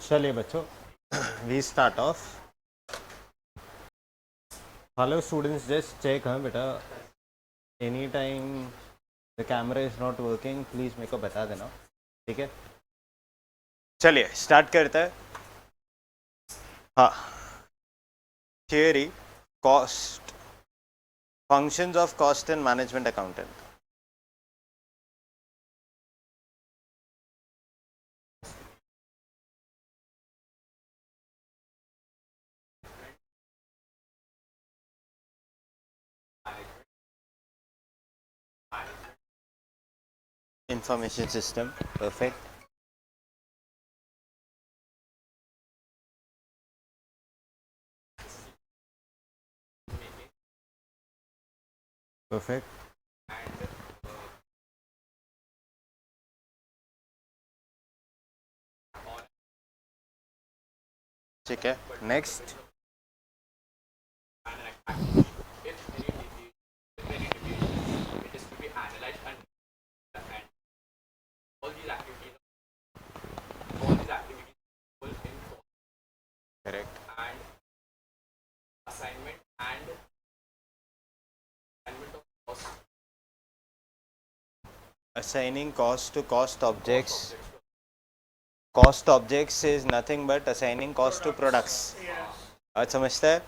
चलिए बच्चों, we start off. Hello students, just check. हाँ बेटा, any time the camera is not working please मेरे को बता देना, ठीक है? चलिए स्टार्ट करते हैं. हाँ, theory, cost, functions of cost and management accountant. Information system, perfect. Perfect. ठीक है, next. Correct. Assigning cost to cost objects. Cost objects is nothing but assigning cost to products. आज समझता है?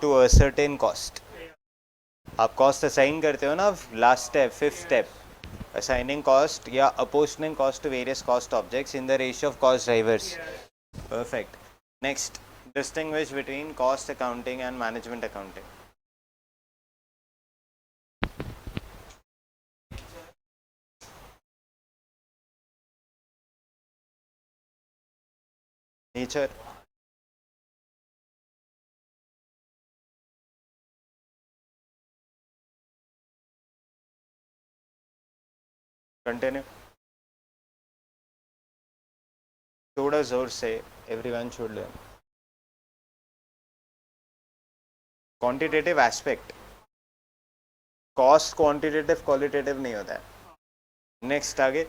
To a certain cost. आप cost assign करते हो ना, last step, fifth step. Assigning cost या apportioning cost to various cost objects in the ratio of cost drivers. Perfect. Next, distinguish between cost accounting and management accounting. Nature. Continue. थोड़ा जोर से, everyone should learn. Quantitative aspect. Cost quantitative qualitative नहीं होता है. Next आगे.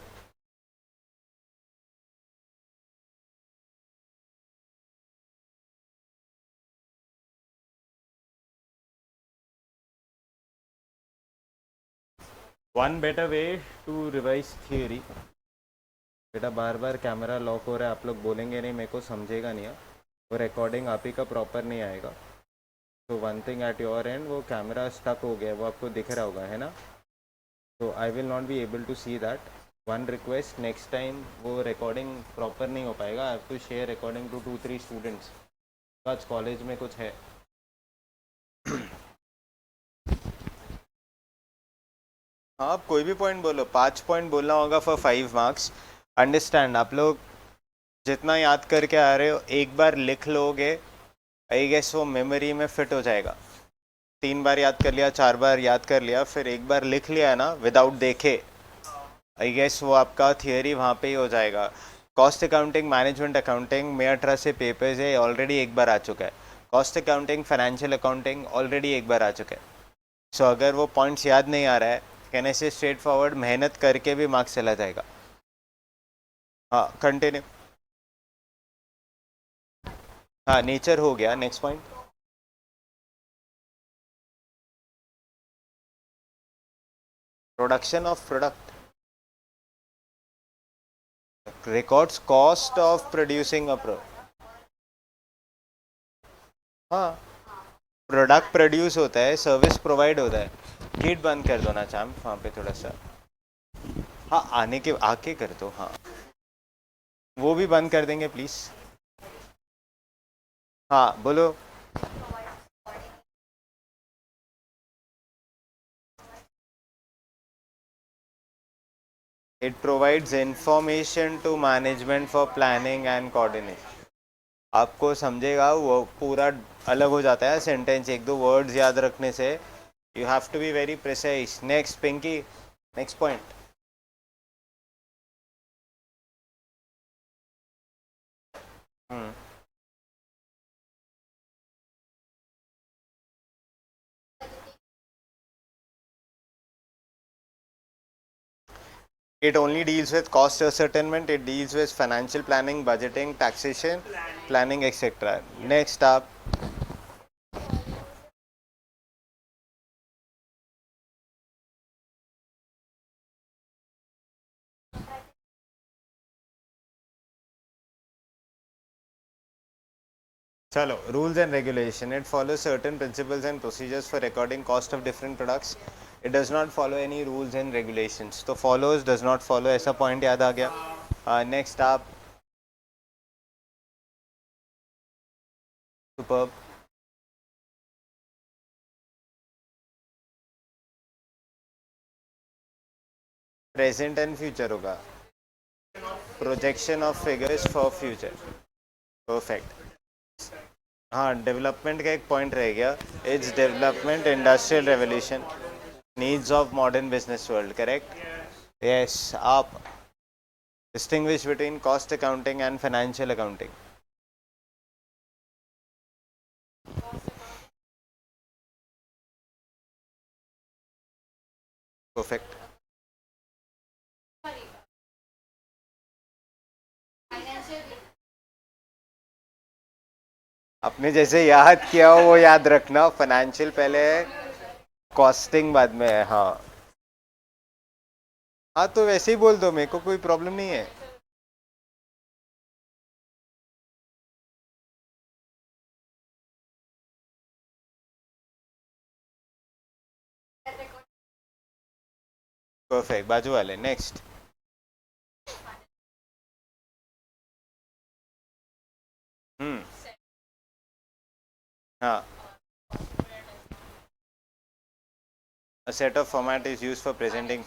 One better way to revise theory. बेटा बार बार camera lock हो रहा है, आप लोग बोलेंगे नहीं, मेरे को समझेगा नहीं. वो रिकॉर्डिंग आप ही का प्रॉपर नहीं आएगा. तो one thing at your and, वो कैमरा स्टक हो गया, वो आपको दिख रहा होगा, है ना? तो I will not be able to see that. One request, next time वो रिकॉर्डिंग प्रॉपर नहीं हो पाएगा. I have to share recording to 2-3 students. आज कॉलेज में कुछ है. हाँ, आप कोई भी पॉइंट बोलो. 5 पॉइंट बोलना होगा फॉर 5 मार्क्स. अंडरस्टैंड? आप लोग जितना याद करके आ रहे हो, एक बार लिख लोगे, आई गेस वो मेमोरी में फिट हो जाएगा. 3 बार याद कर लिया, 4 बार याद कर लिया, फिर एक बार लिख लिया ना विदाउट देखे, आई गेस वो आपका थियरी वहाँ पे ही हो जाएगा. कॉस्ट अकाउंटिंग, मैनेजमेंट अकाउंटिंग में 18 से पेपर्स है, ऑलरेडी एक बार आ चुका है. Cost accounting, financial accounting already एक बार आ चुका है. सो अगर वो पॉइंट्स याद नहीं आ रहा है, कहने से स्ट्रेट फॉरवर्ड मेहनत करके भी मार्क्स चला जाएगा. हाँ, कंटिन्यू. हाँ, नेचर हो गया. Next point. Production of product. Records cost of producing a product. हाँ, प्रोडक्ट प्रोड्यूस होता है, सर्विस प्रोवाइड होता है. हीट बंद कर दो ना चाम वहाँ पे थोड़ा सा. हाँ, आने के आके कर दो. हाँ, वो भी बंद कर देंगे प्लीज़. हाँ बोलो. It provides information to management for planning and coordination. आपको समझेगा वो पूरा अलग हो जाता है सेंटेंस, एक दो वर्ड्स याद रखने से. You have to be very precise. Next Pinky, next point. It only deals with cost ascertainment, it deals with financial planning, budgeting, taxation, planning, etc. Next up, chalo, rules and regulation. It follows certain principles and procedures for recording cost of different products. It does not follow any rules and regulations. So follows, does not follow, ऐसा point याद आ गया. Next up, superb. Present and future होगा. Projection of figures for future. Perfect. हाँ, development का एक point रह गया. Its development, industrial revolution, needs of modern business world. Correct? Yes. आप distinguish between cost accounting and financial accounting. Perfect. आपने जैसे याद किया हो वो याद रखना. फाइनेंशियल पहले है, कॉस्टिंग बाद में है. हाँ हाँ, तो वैसे ही बोल दो, मेरे को कोई प्रॉब्लम नहीं है. परफेक्ट. बाजू वाले. नेक्स्ट. हाँ. A set of format is used for presenting.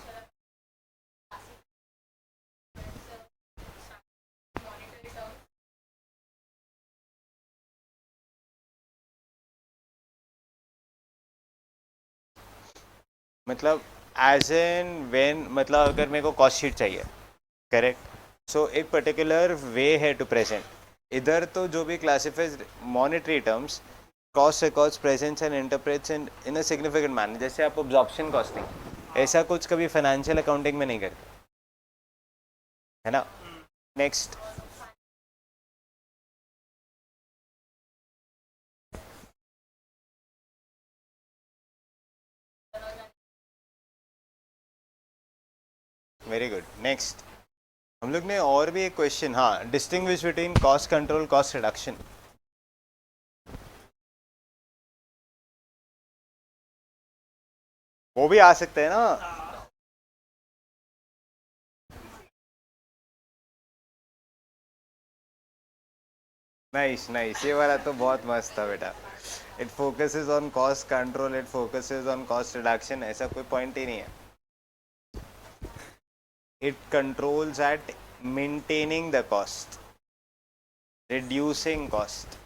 मतलब एज एन वेन, मतलब अगर मेरे को कॉस्ट शीट चाहिए, करेक्ट, सो एक पर्टिकुलर वे है टू प्रेजेंट. इधर तो जो भी classifies monetary terms, cost records presents and interprets in a significant manner. जैसे आप ऑब्जॉर्प्शन कॉस्टिंग, ऐसा कुछ कभी फाइनेंशियल अकाउंटिंग में नहीं करते, है ना. नेक्स्ट. Very good. नेक्स्ट. हम लोग ने और भी एक क्वेश्चन, हाँ, distinguish between cost control, cost reduction. वो भी आ सकते हैं ना. नाइस नाइस, ये वाला तो बहुत मस्त था बेटा. It focuses on cost control, it focuses on cost reduction. ऐसा कोई पॉइंट ही नहीं है. It controls at maintaining the cost, reducing cost.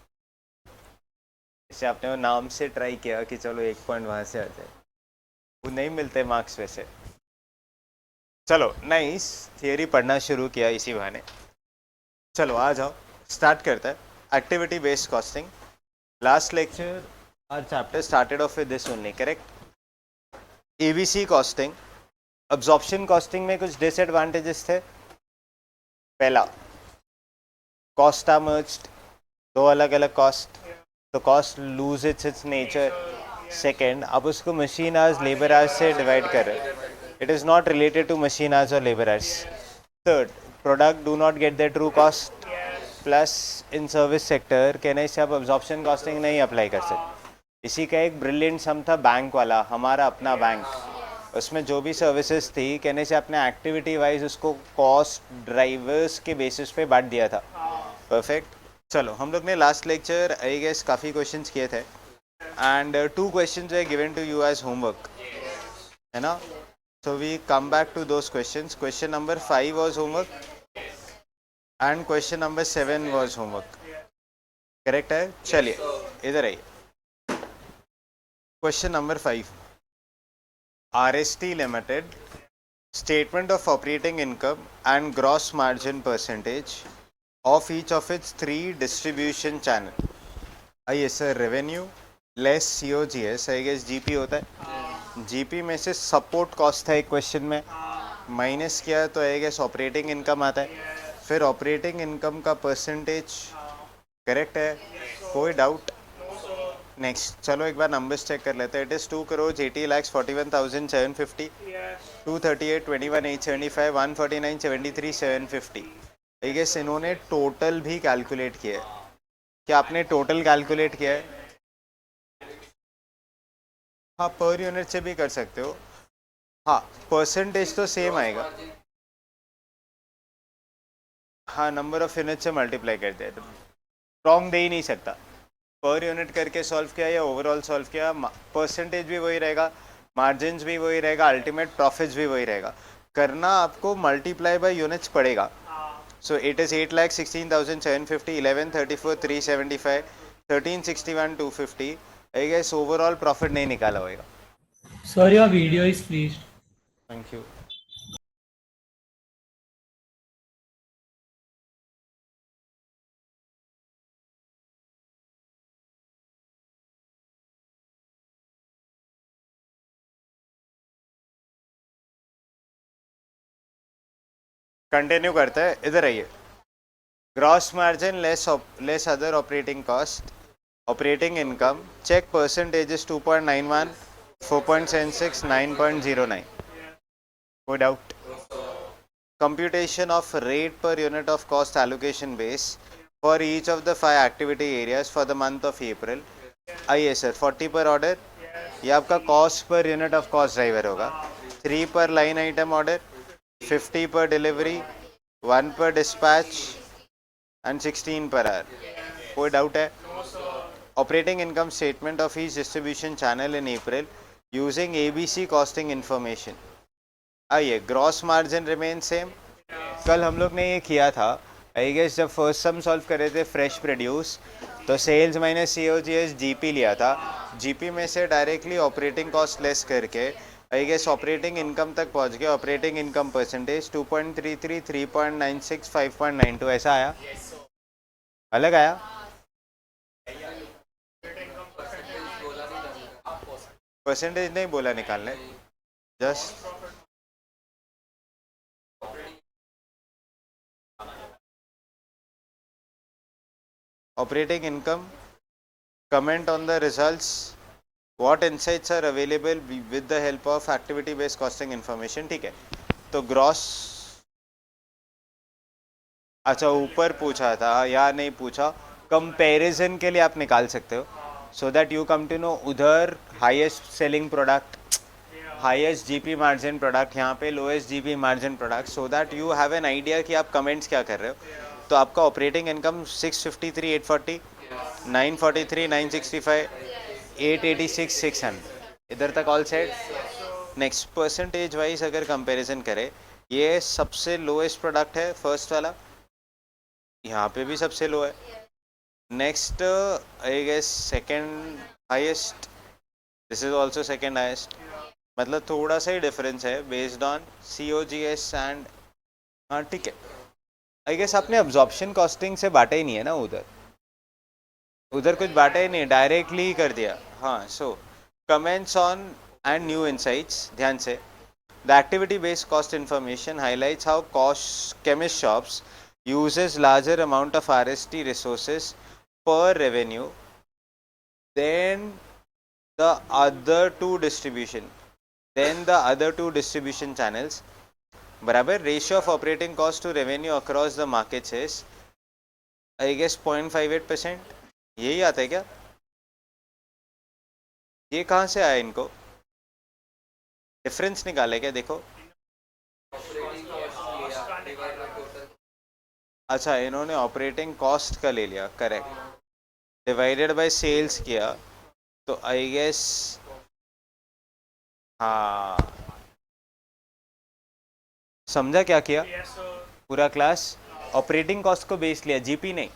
जैसे आपने वो नाम से ट्राई किया कि चलो एक पॉइंट वहां से आ जाए, वो नहीं मिलते मार्क्स वैसे. चलो नाइस, थियरी पढ़ना शुरू किया इसी बहाने. चलो आ जाओ, स्टार्ट करता है. Activity based costing. Last lecture our chapter started off with this only, correct? ABC costing. Absorption costing में कुछ disadvantages थे. पहला, cost are merged, दो अलग अलग cost, तो cost loses its nature. Second, आप उसको machine hours, labor hours से divide कर रहे हो. It is not related to machine hours or labor hours. Third, product do not get their true cost. Plus in service sector कहने से आप absorption costing नहीं अप्लाई कर सकते. इसी का एक ब्रिलियंट सम था बैंक वाला, हमारा अपना बैंक. उसमें जो भी सर्विसेज थी, कहने से अपने एक्टिविटी वाइज उसको कॉस्ट ड्राइवर्स के बेसिस पे बांट दिया था. परफेक्ट. चलो, हम लोग ने लास्ट लेक्चर आई गेस काफ़ी क्वेश्चंस किए थे, and 2 questions are given to you as homework, है ना. So we come back to those questions. Question number 5 was homework and question number 7 was homework. Correct है. चलिए इधर आइए. Question number 5. RST Limited statement of operating income and gross margin percentage of each of its 3 distribution channel. आइए sir, revenue less COGS, I guess GP होता है. GP में से support cost था एक क्वेश्चन में, माइनस किया तो आई गेस ऑपरेटिंग इनकम आता है, फिर ऑपरेटिंग इनकम का परसेंटेज करेक्ट है, कोई डाउट? नेक्स्ट चलो एक बार नंबर्स चेक कर लेते हैं. It is 2,80,41,750, 238,21,875, 149,73,750. आई गेस इन्होंने टोटल भी कैलकुलेट किया है. क्या आपने टोटल कैलकुलेट किया है? हाँ पर यूनिट से भी कर सकते हो. हाँ परसेंटेज तो सेम आएगा. हाँ नंबर ऑफ यूनिट से मल्टीप्लाई कर दिया, रॉन्ग दे ही नहीं सकता. पर यूनिट करके सॉल्व किया या ओवरऑल सॉल्व किया, परसेंटेज भी वही रहेगा, मार्जिन भी वही रहेगा, अल्टीमेट प्रॉफिट्स भी वही रहेगा. करना आपको मल्टीप्लाई बाय यूनिट्स पड़ेगा. So it is 8,16,750, 11,34,375, 13,61,250. I guess overall profit नहीं निकाला होगा. Sir, your video is freezed. Thank you. Continue करते हैं, इधर आइए. Gross margin less other operating cost, operating income, check percentages 2.91, 4.76, 9.09. कोई doubt? Computation of rate per unit of cost allocation base for each of the 5 activity areas for the month of April. आइए sir, 40 पर order, ये आपका cost per unit of cost driver होगा. 3 पर line item order, 50 पर delivery, 1 पर dispatch and 16 per hour. कोई doubt है? Operating income statement of each distribution channel in April using ABC costing information. आइए ग्रॉस मार्जिन रिमेन सेम. कल हम लोग ने ये किया था आई गेस, जब फर्स्ट सम सॉल्व कर रहे थे फ्रेश प्रोड्यूस, तो सेल्स माइनस COGS GP लिया था. GP में से डायरेक्टली ऑपरेटिंग कॉस्ट लेस करके आई गेस ऑपरेटिंग इनकम तक पहुंच गए. ऑपरेटिंग इनकम परसेंटेज 2.33, 3.96, 5.92 ऐसा आया. अलग आया. परसेंटेज नहीं बोला निकालने, just operating income, comment on the results, what insights are available with the help of activity based costing information. ठीक है, तो ग्रॉस, अच्छा ऊपर पूछा था या नहीं पूछा, कंपैरिजन के लिए आप निकाल सकते हो, so that you come to know उधर highest selling product, highest GP margin product, यहाँ पे lowest GP margin product, so that you have an idea कि आप कमेंट्स क्या कर रहे हो. तो आपका ऑपरेटिंग इनकम 653 840, 943 965, 886 600, इधर तक all set. Next percentage wise अगर कंपैरिजन करें, ये सबसे लोएस्ट प्रोडक्ट है फर्स्ट वाला, यहाँ पे भी सबसे लो है. Next I guess second highest, this is also second highest. मतलब थोड़ा सा ही डिफरेंस है बेस्ड ऑन COGS एंड. हाँ ठीक है. आई गेस आपने अब्जॉर्प्शन कॉस्टिंग से बांटा ही नहीं है ना, उधर कुछ बांटा ही नहीं, डायरेक्टली ही कर दिया. हाँ सो comments on and new insights, ध्यान से. The activity based cost information highlights how cost chemist shops uses larger amount of RST resources per revenue than the other two distribution channels. बराबर. Ratio of operating cost to revenue across the markets is I guess 0.58%. यही आता है क्या? ये कहाँ से आया? इनको डिफरेंस निकाले क्या? देखो, अच्छा इन्होंने ऑपरेटिंग कॉस्ट का ले लिया, करेक्ट, डिवाइडेड बाय सेल्स किया, तो आई गेस हाँ समझा क्या किया पूरा क्लास. ऑपरेटिंग कॉस्ट को बेस लिया, GP नहीं,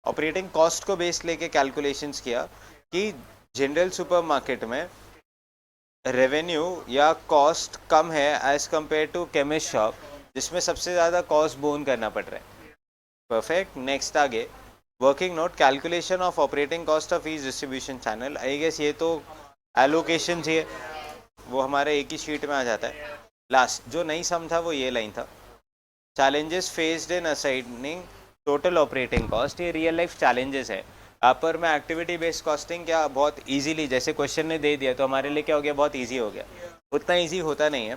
ऑपरेटिंग कॉस्ट को बेस लेके कैलकुलेशंस किया कि जनरल सुपरमार्केट में रेवेन्यू या कॉस्ट कम है as compare to chemist shop, जिसमें सबसे ज़्यादा कॉस्ट बोन करना पड़ रहा है. परफेक्ट. नेक्स्ट आगे working note, calculation of operating cost of each distribution channel. I guess ये तो एलोकेशन है, वो हमारे एक ही शीट में आ जाता है. लास्ट जो नहीं समझा वो ये लाइन था, challenges faced in assigning total operating cost. ये रियल लाइफ चैलेंजेस है। यहाँ पर मैं एक्टिविटी बेस्ड कॉस्टिंग क्या बहुत इजीली, जैसे क्वेश्चन ने दे दिया तो हमारे लिए क्या हो गया, बहुत इजी हो गया। उतना इजी होता नहीं है।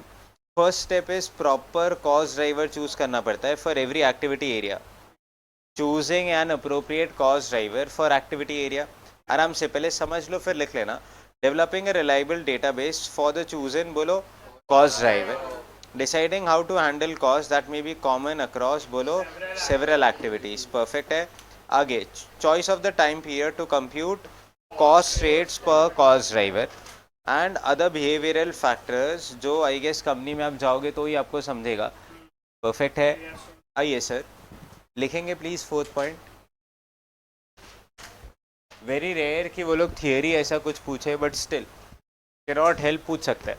First step is proper cost driver choose करना पड़ता है for every activity area. Choosing an appropriate cost driver for activity area. आराम से पहले समझ लो फिर लिख लेना। Developing a reliable database for the chosen बोलो cost driver. Deciding how to handle costs that may be common across बोलो several activities. Perfect है। आगे choice of the time period to compute cost rates per cost driver and other behavioral factors जो I guess company में आप जाओगे तो ही आपको समझेगा। परफेक्ट है। आइए सर लिखेंगे please fourth point. Very rare कि वो लोग थियरी ऐसा कुछ पूछे, but still can not help पूछ सकता है।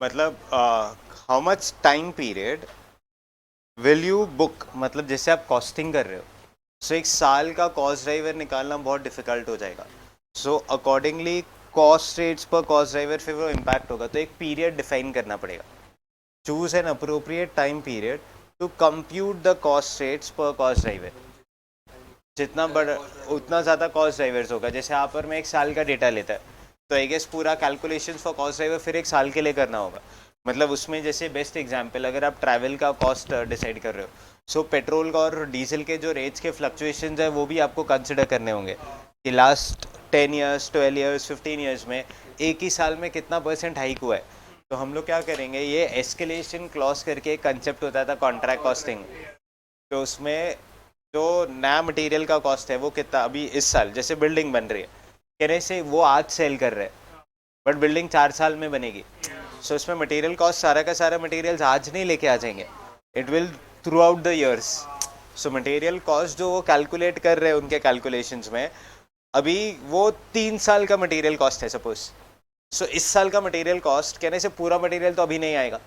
मतलब how much time period will you book, मतलब जैसे आप कॉस्टिंग कर रहे हो, सो एक साल का कॉस्ट ड्राइवर निकालना बहुत डिफिकल्ट हो जाएगा। So accordingly cost rates per cost driver फिर वो इम्पैक्ट होगा, तो एक पीरियड डिफाइन करना पड़ेगा। Choose an appropriate time period to compute the cost rates per cost driver. जितना बड़ा उतना ज़्यादा कॉस्ट ड्राइवर्स होगा। जैसे यहाँ पर मैं एक साल का डेटा लेता है तो आई गेस पूरा कैलकुलेशन फॉर कॉस्ट ड्राइवर फिर एक साल के लिए करना होगा। मतलब उसमें जैसे बेस्ट एग्जांपल, अगर आप ट्रैवल का कॉस्ट डिसाइड कर रहे हो, सो पेट्रोल का और डीजल के जो रेट्स के फ्लक्चुएशंस है वो भी आपको कंसिडर करने होंगे कि लास्ट 10 ईयर्स 12 ईयर्स 15 ईयर्स में एक ही साल में कितना % हाइक हुआ है। तो हम लोग क्या करेंगे, ये एस्केलेशन क्लॉज करके एक कंसेप्ट होता था कॉन्ट्रैक्ट कॉस्टिंग। तो उसमें जो नया मटेरियल का कॉस्ट है वो कितना, अभी इस साल जैसे बिल्डिंग बन रही है, कहने से वो आज सेल कर रहे हैं बट बिल्डिंग 4 साल में बनेगी। सो इसमें मटेरियल कॉस्ट सारा का सारा मटेरियल्स आज नहीं लेके आ जाएंगे, it will through out the years. So material cost जो वो कैलकुलेट कर रहे हैं उनके कैलकुलेशंस में, अभी वो 3 साल का मटेरियल कॉस्ट है सपोज। सो इस साल का मटेरियल कॉस्ट कहने से पूरा मटेरियल तो अभी नहीं आएगा,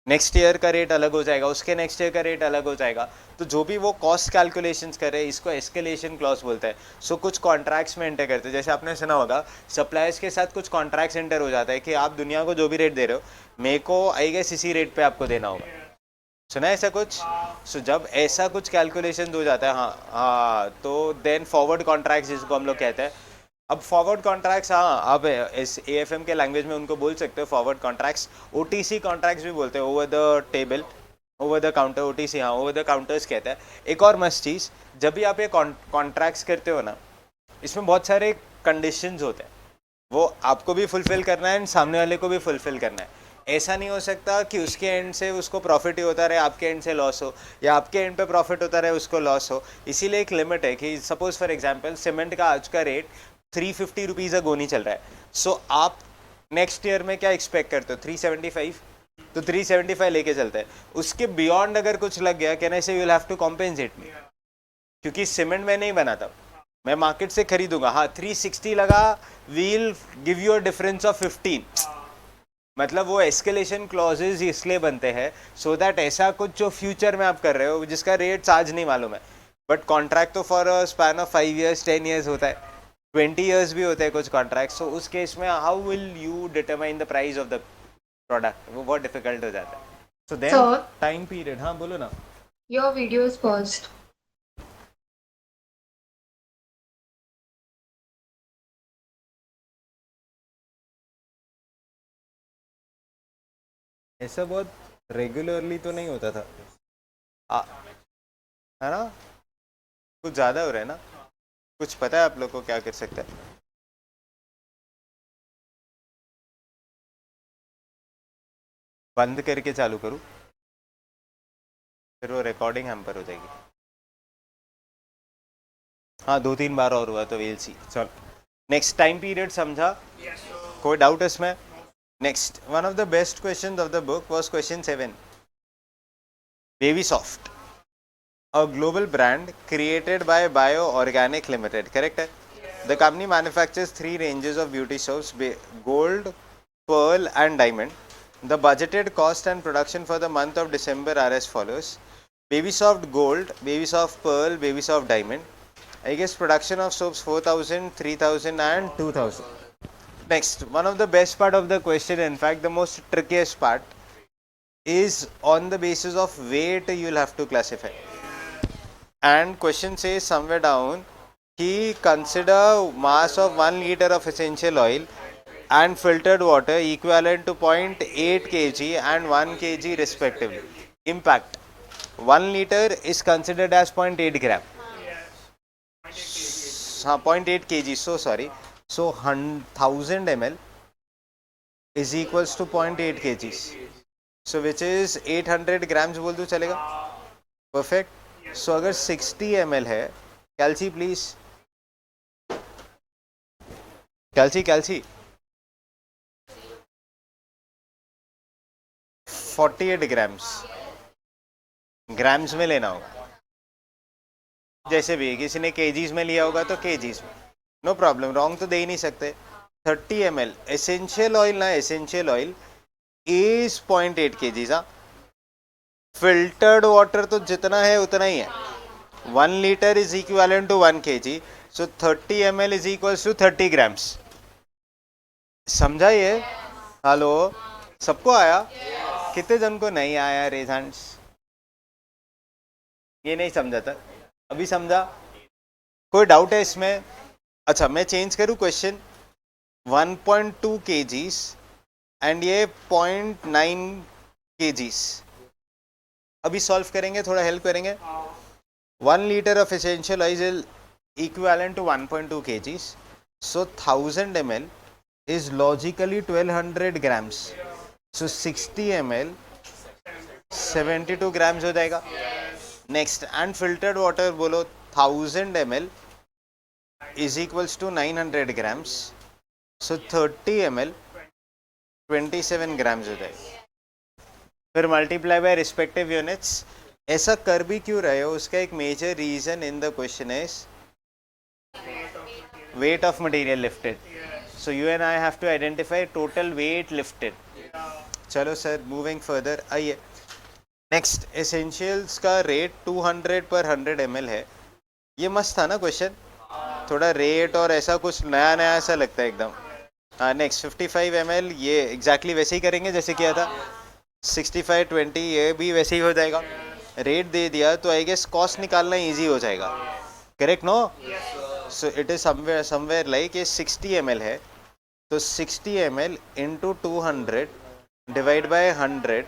नेक्स्ट ईयर का रेट अलग हो जाएगा, उसके नेक्स्ट ईयर का रेट अलग हो जाएगा। तो जो भी वो कॉस्ट कैलकुलेशंस करे इसको एस्केलेशन क्लॉज बोलते हैं। सो कुछ कॉन्ट्रैक्ट्स में एंटर करते हैं, जैसे आपने सुना होगा सप्लायर्स के साथ कुछ कॉन्ट्रैक्ट्स एंटर हो जाता है कि आप दुनिया को जो भी रेट दे रहे हो मेरे को आई गेस इसी रेट पे आपको देना होगा। सुना है ऐसा कुछ? सो जब ऐसा कुछ कैलकुलेशन हो जाता है, हाँ तो देन फॉरवर्ड कॉन्ट्रैक्ट्स जिसको हम लोग कहते हैं। अब फॉरवर्ड कॉन्ट्रैक्ट्स, हाँ आप इस AFM के लैंग्वेज में उनको बोल सकते हो फॉरवर्ड कॉन्ट्रैक्ट्स। OTC कॉन्ट्रैक्ट्स भी बोलते हैं, over the table, over the counter, OTC, हाँ ओवर द काउंटर्स कहते हैं। एक और मस्त चीज़, जब भी आप ये कॉन्ट्रैक्ट्स करते हो ना, इसमें बहुत सारे कंडीशंस होते हैं, वो आपको भी फुलफिल करना है एंड सामने वाले को भी फुलफिल करना है। ऐसा नहीं हो सकता कि उसके एंड से उसको प्रॉफिट ही होता रहे, आपके एंड से लॉस हो, या आपके एंड पे प्रॉफिट होता रहे उसको लॉस हो। इसीलिए एक लिमिट है कि सपोज फॉर एग्जांपल सीमेंट का आज का रेट 350 रुपीज़ अ गोनी चल रहा है। सो आप नेक्स्ट ईयर में क्या एक्सपेक्ट करते हो, 375, तो 375 लेके चलते हैं। उसके बियॉन्ड अगर कुछ लग गया, कहने से you will have to compensate me, क्योंकि सीमेंट मैं नहीं बनाता, मैं मार्केट से खरीदूंगा। हाँ 360 लगा, we'll give you a difference of 15। मतलब वो एस्केलेशन क्लॉजेज इसलिए बनते हैं सो दैट ऐसा कुछ जो फ्यूचर में आप कर रहे हो जिसका रेट्स आज नहीं मालूम है, बट कॉन्ट्रैक्ट तो for span of 5 years 10 years होता है, 20 ईयर्स भी होते हैं कुछ कॉन्ट्रैक्ट। सो उस केस में how will you determine the price of the product, वो बहुत डिफिकल्ट हो जाता है। So then Sir, time period, हाँ बोलो ना। your video is paused. ऐसा बहुत रेगुलरली तो नहीं होता था, है ना, कुछ ज़्यादा हो रहा है ना। कुछ पता है आप लोग को क्या कर सकते हैं? बंद करके चालू करूँ, फिर वो रिकॉर्डिंग हम पर हो जाएगी। हाँ 2-3 बार और हुआ तो we'll see। चल नेक्स्ट टाइम पीरियड समझा? कोई डाउट इसमें? Next one of the best question of the book was question 7। Baby soft, a global brand created by Bio Organic Limited, correct है? The company manufactures 3 ranges of beauty soaps: gold, pearl and diamond. The budgeted cost and production for the month of December are as follows: Baby Soft Gold, Baby Soft Pearl, Baby Soft Diamond. I guess production of soaps 4,000, 3,000 and 2,000. Next, one of the best part of the question, in fact the most trickiest part, is on the basis of weight you'll have to classify. And question says somewhere down, he consider mass of 1 liter of essential oil and filtered water equivalent to 0.8 kg and 1 kg respectively. Impact. 1 liter is considered as 0.8 gram. 0.8 kg, so sorry. So 1000 ml is equals to 0.8 kgs. So which is 800 grams बोल दूँ चलेगा? Perfect. So अगर 60 ml है, कैल्सी please, कैल्सी 48 grams में लेना होगा. जैसे भी किसी ने केजीज में लिया होगा तो केजीज में, नो प्रॉब्लम, रॉन्ग तो दे ही नहीं सकते. 30 ml एसेंशियल ऑयल ना, essential oil is 0.8 kgs. Filtered water तो जितना है उतना ही है. 1 liter is equivalent to 1 kg. So 30 ml is equals to 30 grams. समझा ये? हेलो, सबको आया? कितने जन को नहीं आया? Raise hands. ये नहीं समझा था, अभी समझा? कोई डाउट है इसमें? अच्छा, मैं चेंज करूँ क्वेश्चन. 1.2 kgs एंड ये 0.9 kgs. अभी सॉल्व करेंगे, थोड़ा हेल्प करेंगे. 1 liter of essential oil is equivalent to 1.2 kgs. So 1000 ml is logically 1200 grams. So 60 ml 72 grams हो जाएगा. नेक्स्ट, एंड फिल्टर्ड वाटर बोलो 1000 ml is equals to 900 grams. So 30 ml 27 grams हो जाएगा. फिर मल्टीप्लाई बाय रिस्पेक्टिव यूनिट्स. ऐसा कर भी क्यों रहे हो? उसका एक major reason in the question is weight of material lifted. So you and I have to identify total weight lifted. चलो सर, मूविंग फर्दर. आइए नेक्स्ट, एसेंशियल्स का रेट 200 पर 100 ml है. ये मस्त था ना क्वेश्चन? थोड़ा रेट और ऐसा कुछ नया नया ऐसा लगता है एकदम. हाँ, नेक्स्ट 55 ml, ये एग्जैक्टली वैसे ही करेंगे जैसे किया था. 65-20 ये भी वैसे ही हो जाएगा. रेट दे दिया तो आई गेस कॉस्ट निकालना इजी हो जाएगा. Correct no? So it is somewhere like ये 60 ml है, तो 60 ml into 200 divide by 100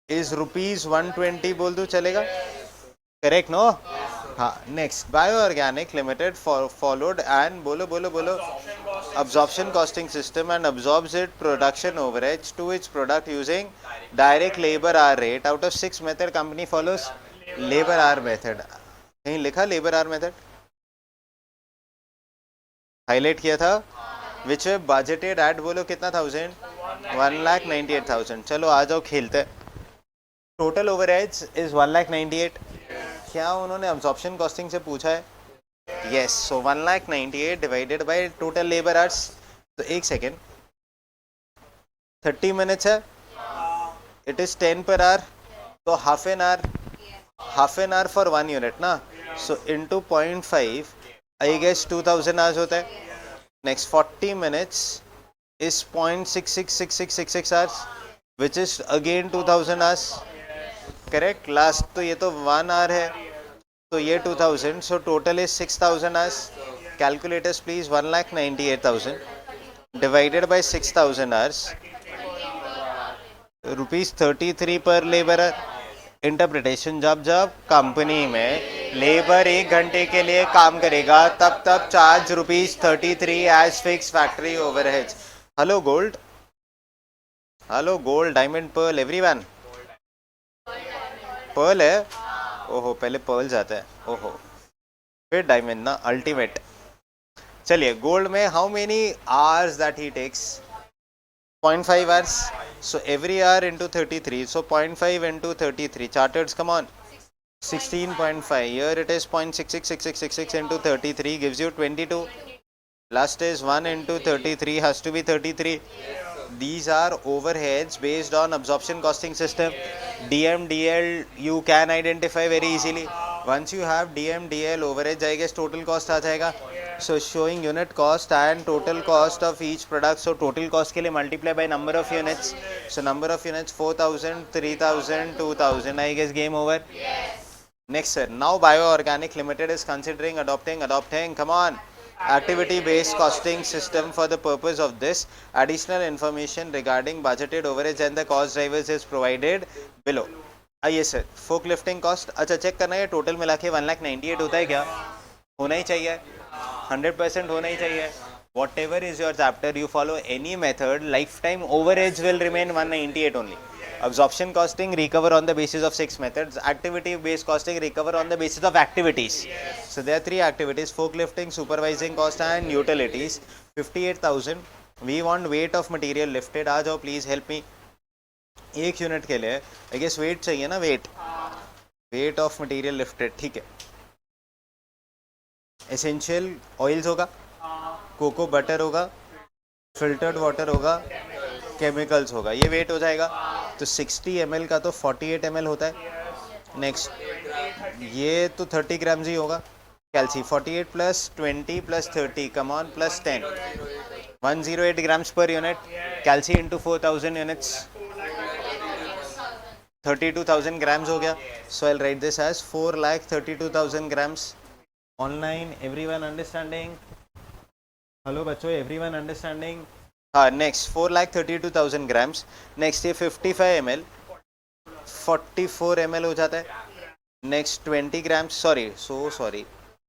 is ₹120 बोल दो चलेगा? Correct no? हाँ. Next, bio organic limited followed and बोलो absorption costing system and absorbs its production overheads to its product using direct labor hour rate. Out of 6 method, company follows labor hour method. कहीं लिखा labor hour method? Highlight किया था. विच budgeted eight बोलो कितना 1000? 1,98,000. चलो आ जाओ खेलते. Total overheads is 1,98,000. क्या उन्होंने अब्जॉर्प्शन कॉस्टिंग से पूछा है? Yes. So 1,98,000 divided by total labour hours. तो एक सेकेंड, 30 मिनट्स है, इट इज 10 per hour, तो half an hour for 1 unit ना. So into 0.5 I guess 2000 hours होता है. Next 40 minutes is 0.666666 hours which is again 2000 hours. Correct. Last तो ये तो 1 आवर है, तो ये 2000. So total is 6000 hours. Calculators please. 1,98,000 divided by 6000 hours, ₹33 per labour. Interpretation, जब कंपनी में लेबर 1 घंटे के लिए काम करेगा तब charge ₹33 as fix factory overheads. Hello gold, diamond, pearl, everyone. Pearl है? ओहो, पहले पर्ल जाता है. ओहो, फिर डायमंड ना, अल्टीमेट. चलिए, गोल्ड में how many hours that he takes? 0.5 hours. So every hour into 33. So 0.5 into 33. Charters, come on. 16.5. Here it is 0.666666 into 33 gives you 22. Last is 1 into 33 has to be 33. These are overheads based on absorption costing system. DM, DL you can identify very easily. Once you have DM, DL overheads, I guess total cost आ जाएगा. So showing unit cost and total cost of each product. So total cost के लिए multiply by number of units. So number of units 4,000, 3,000, 2,000. I guess game over. Next sir. Now Bioorganic Limited is considering adopting. Come on. Activity-based costing system for the purpose of this. Additional information regarding budgeted overheads and the cost drivers is provided below. आइए sir, फोक lifting cost अच्छा check करना है total मिला के 1,98,000 होता है क्या? होना ही चाहिए, 100% होना ही चाहिए. What ever is your chapter you follow any method, life time overheads will remain 198 only. Absorption costing recover on the basis of 6 methods. Activity based costing recover on the basis of activities. So there are 3 activities: forklifting, supervising cost and utilities. 58,000. We want weight of material lifted. आ जाओ please help me. एक unit के लिए I guess wait चाहिए ना, weight of material lifted. ठीक है. Essential oils होगा, cocoa butter होगा, फिल्टर्ड वाटर होगा, केमिकल्स होगा, ये वेट हो जाएगा. तो 60 ml का तो 48 ml होता है. नेक्स्ट ये तो 30 ग्राम्स ही होगा. Calci 48 plus 20 plus 30 come on plus 10 108 grams per unit. Calci into 4,000 units 32,000 grams हो गया. So I write this as 4,32,000 grams. Online everyone understanding? Hello बच्चों, एवरीवन अंडरस्टैंडिंग? हाँ. Next 4,32,000 grams. नेक्स्ट ये 55 ml 44 ml हो जाता है. नेक्स्ट 20 ग्राम्स सॉरी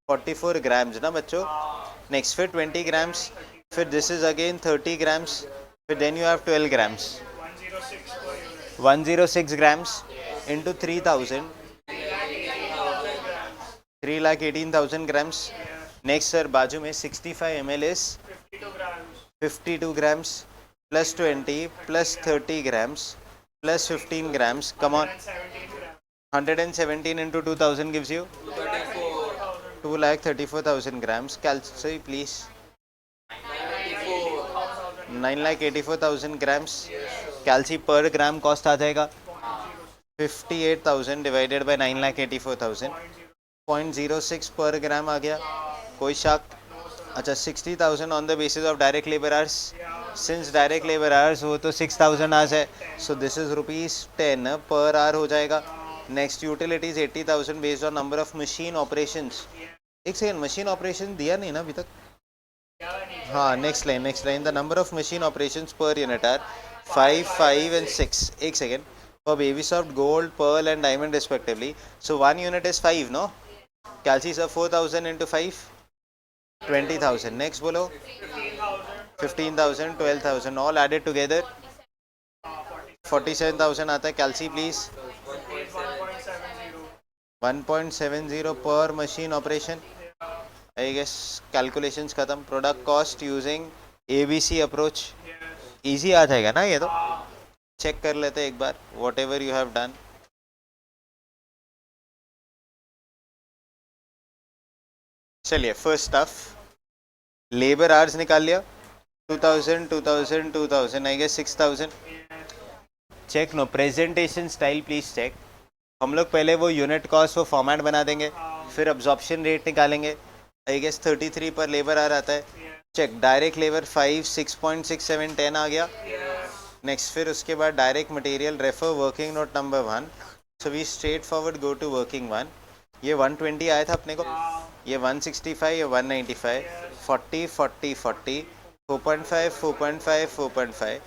44 ग्राम्स ना बच्चों. नेक्स्ट फिर 20 ग्राम्स, फिर दिस इज अगेन 30 ग्राम्स, फिर then you have 12 grams 106 grams into 3,000 3,18,000 grams. Next sir बाजू में 65 ml is 52 grams plus 20 plus 30 grams plus 15 grams. Come on. 117 into 2,000 gives you 2,34,000 grams. Calculate please. 9,84,000 grams. कैल्सी पर ग्राम cost आ जाएगा 58,000 divided by 9,84,000. 0.06 पर ग्राम आ गया. कोई शक? अच्छा 60,000 on the basis of direct labour hours. Since direct labour hours वो तो 6,000 hours है, सो दिस इज ₹10 पर आवर हो जाएगा. Next utilities 80,000 based on number of machine operations. एक सेकेंड, मशीन ऑपरेशन दिया नहीं ना अभी तक? हाँ. Next line the number of machine operations per unit are 5, 5 and 6. एक सेकेंड. For Babysoft Gold, Pearl and Diamond respectively. So 1 unit is 5, no? Calci sir 4,000 into 5 20,000. Next बोलो 15,000 12,000 all added together 47,000 आता है. Calci please 1.70 per machine operation. I guess calculations खत्म. Product cost using ABC approach. Easy आ जाएगा ना ये तो. Check कर लेते एक बार whatever you have done. चलिए फर्स्ट स्टफ लेबर आवर्स निकाल लिया 2,000 2,000 2,000 I guess 6,000. Check no presentation style please check. हम लोग पहले वो यूनिट कॉस्ट वो फॉर्मेट बना देंगे, फिर अब्जॉर्प्शन रेट निकालेंगे. I guess 33 per labour our आता है. चेक डायरेक्ट लेबर 5 6.67 10 आ गया. नेक्स्ट फिर उसके बाद direct material refer working note number 1. So we straight forward go to working 1. ये 120 आया था अपने को, ये 165, ये 195, 40 40 40 4.5 4.5 4.5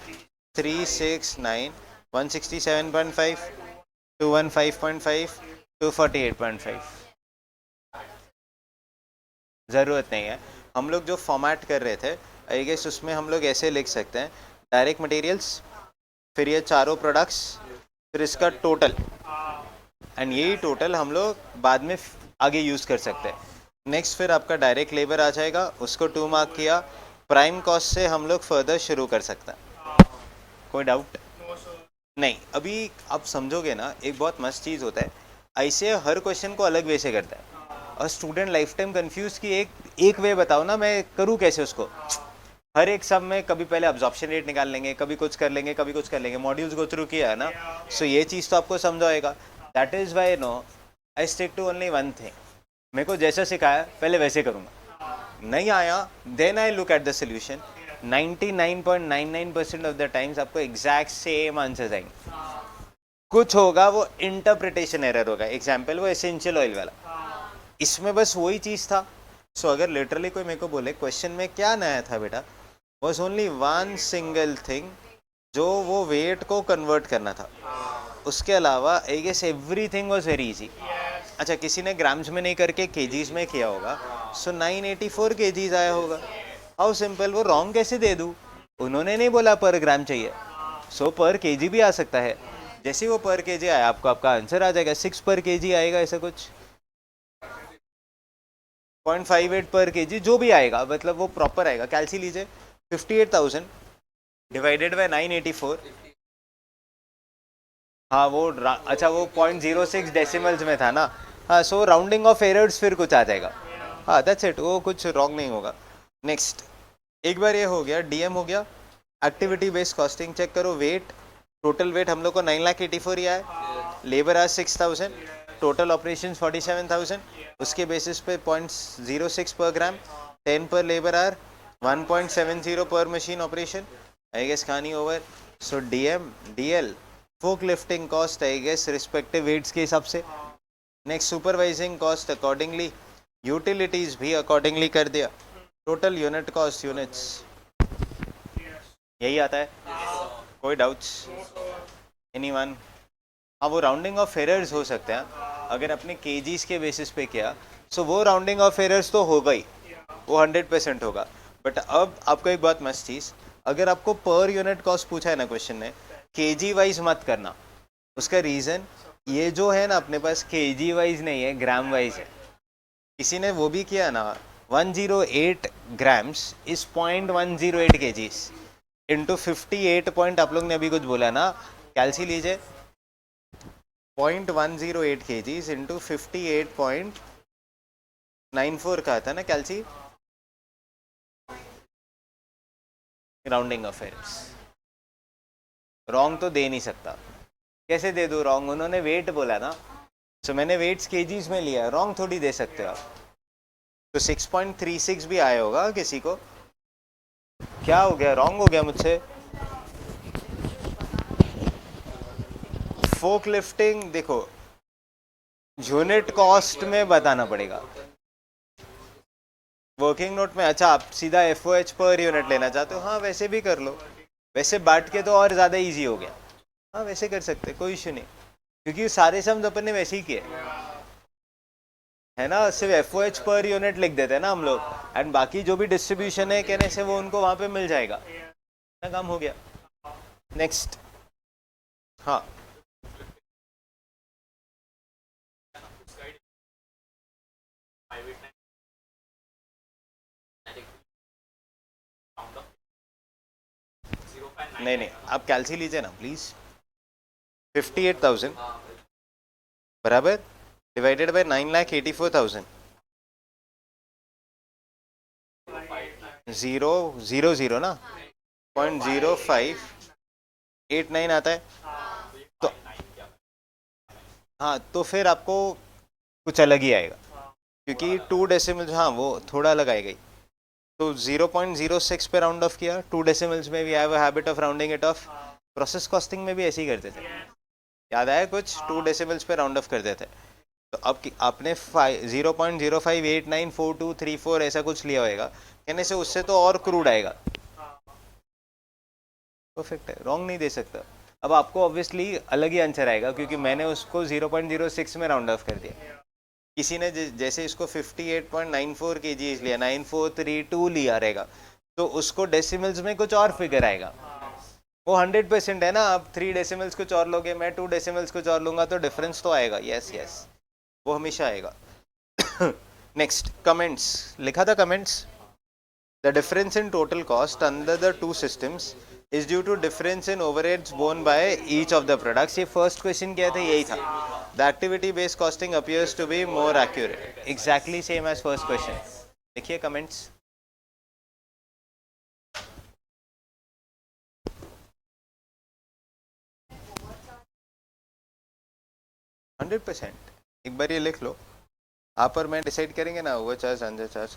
369 167.5 215.5 248.5. ज़रूरत नहीं है. हम लोग जो फॉर्मेट कर रहे थे आई गेस उसमें हम लोग ऐसे लिख सकते हैं डायरेक्ट मटेरियल्स, फिर ये चारों प्रोडक्ट्स, फिर इसका टोटल, एंड यही टोटल हम लोग बाद में आगे यूज़ कर सकते हैं. नेक्स्ट फिर आपका डायरेक्ट लेबर आ जाएगा, उसको 2 मार्क किया. प्राइम कॉस्ट से हम लोग फर्दर शुरू कर सकते हैं. कोई डाउट नहीं? अभी आप समझोगे ना, एक बहुत मस्त चीज़ होता है, ऐसे हर क्वेश्चन को अलग वे से करता है और स्टूडेंट लाइफ टाइम कंफ्यूज कि एक वे बताओ ना, मैं करूँ कैसे उसको. हर एक सब में कभी पहले अब्जॉर्प्शन रेट निकाल लेंगे, कभी कुछ कर लेंगे, कभी कुछ कर लेंगे. मॉड्यूल्स गो थ्रू किया है ना, सो ये चीज़ तो आपको समझ आएगा. That is why no I stick to only one thing. मेरे को जैसा सिखाया पहले वैसे करूँगा. नहीं आया, then I look at the solution. 99.99% of the times आपको एग्जैक्ट सेम आंसर्स आएंगे. कुछ होगा वो इंटरप्रिटेशन एरर होगा. एग्जाम्पल वो एसेंशियल ऑयल वाला, इसमें बस वही चीज़ था. सो अगर लिटरली कोई मेरे को बोले क्वेश्चन में क्या नया था बेटा, was only one single thing, जो वो वेट को कन्वर्ट करना था. उसके अलावा I guess everything was very easy. अच्छा, किसी ने ग्राम्स में नहीं करके केजीज में किया होगा, सो 984 केजीज आया होगा. How simple. वो रॉन्ग कैसे दे दूँ, उन्होंने नहीं बोला पर ग्राम चाहिए, सो पर केजी भी आ सकता है. जैसे वो पर केजी आया आपको आपका आंसर आ जाएगा. 6 पर केजी आएगा, ऐसा कुछ 0.58 पर केजी जो भी आएगा, मतलब वो प्रॉपर आएगा. कैलसी लीजिए, 58,000 डिवाइडेड बाय 984. हाँ वो अच्छा वो 0.06 डेसिमल्स में था ना. हाँ, सो राउंडिंग ऑफ एरर्स फिर कुछ आ जाएगा. हाँ दैट्स इट, वो कुछ रॉन्ग नहीं होगा. नेक्स्ट, एक बार ये हो गया, डीएम हो गया. एक्टिविटी बेस्ड कॉस्टिंग चेक करो. वेट, टोटल वेट हम लोग को 9,84,000 ही आया. लेबर आज 6,000, टोटल ऑपरेशन 47,000. उसके बेसिस पे 0.06 पर ग्राम, 10 पर labour hour, 1.70 per machine operation. I guess कहानी over. So DM DL fork lifting cost I guess respective weights के हिसाब से. Next, supervising cost accordingly, utilities भी अकॉर्डिंगली कर दिया. टोटल यूनिट कॉस्ट यूनिट्स, यही आता है. कोई डाउट्स एनीवन? हाँ, वो राउंडिंग ऑफ एरर्स हो सकते हैं अगर अपने केजीज के बेसिस पे किया, सो वो राउंडिंग ऑफ एरर्स तो होगा ही, वो 100% होगा. बट अब आपको एक बात मस्त चीज़, अगर आपको पर यूनिट कॉस्ट पूछा है ना क्वेश्चन ने, केजी वाइज मत करना. उसका रीज़न, ये जो है ना अपने पास केजी वाइज नहीं है, ग्राम वाइज है. किसी ने वो भी किया ना, 108 grams is 0.108 KGs into 58 point, आप लोग ने अभी कुछ बोला ना, कैलसी लीजिए. 0.108 केजीज इंटू 58.94 का था ना कैलसी. राउंडिंग ऑफ एरर्स, रॉन्ग तो दे नहीं सकता. कैसे दे दूँ रॉन्ग, उन्होंने वेट बोला ना, सो मैंने वेट्स केजीज में लिया, रॉन्ग थोड़ी दे सकते हो आप. तो 6.36 भी आया होगा किसी को. क्या हो गया, रॉन्ग हो गया मुझसे. फोक लिफ्टिंग देखो, यूनिट कॉस्ट में बताना पड़ेगा. वर्किंग नोट में, अच्छा आप सीधा एफओएच पर यूनिट लेना चाहते हो, हाँ वैसे भी कर लो. वैसे बांट के तो और ज़्यादा इजी हो गया. हाँ वैसे कर सकते, कोई इशू नहीं, क्योंकि सारे सम्स अपन ने वैसे ही किए है ना. सिर्फ एफओएच पर यूनिट लिख देते हैं ना हम लोग, एंड बाकी जो भी डिस्ट्रीब्यूशन है कहने से वो उनको वहाँ पे मिल जाएगा ना. काम हो गया. नेक्स्ट, हाँ नहीं नहीं, आप कैलसी लीजिए ना प्लीज. 58,000 बराबर डिवाइडेड बाय 9,84,000. 000 ना, 0.0589 आता है. तो हाँ, तो फिर आपको कुछ अलग ही आएगा, क्योंकि 2 डेसिमल्स, हाँ वो थोड़ा अलग आएगा ही. तो 0.06 पे राउंड ऑफ किया. 2 डेसिमल्स में we have a habit of rounding it off. Process costing में भी ऐसे ही करते थे, याद आया कुछ, 2 डेसिमल्स पे राउंड ऑफ करते थे. तो अब आपने 0.05894234 ऐसा कुछ लिया होगा, कहने से उससे तो और क्रूड आएगा. परफेक्ट है, रॉन्ग नहीं दे सकता. अब आपको ऑब्वियसली अलग ही आंसर आएगा, क्योंकि मैंने उसको 0.06 में राउंड ऑफ कर दिया. किसी ने जैसे इसको 58.94 केजीज लिया, 9432 लिया रहेगा, तो उसको डेसिमल्स में कुछ और फिगर आएगा. वो 100% है ना. आप 3 डेसिमल्स कुछ और लोगे, मैं 2 डेसिमल्स कुछ और लूंगा, तो डिफरेंस तो आएगा. यस यस, वो हमेशा आएगा. नेक्स्ट, कमेंट्स लिखा था. Comments, the difference in total cost under the 2 systems is due to difference in overheads borne by each of the products. ये फर्स्ट क्वेश्चन क्या था, यही था. The activity based costing appears to be more accurate. Exactly same as first question. देखिए comments. Hundred %. एक बार ये लिख लो, आप और मैं डिसाइड करेंगे ना, over charge under charge.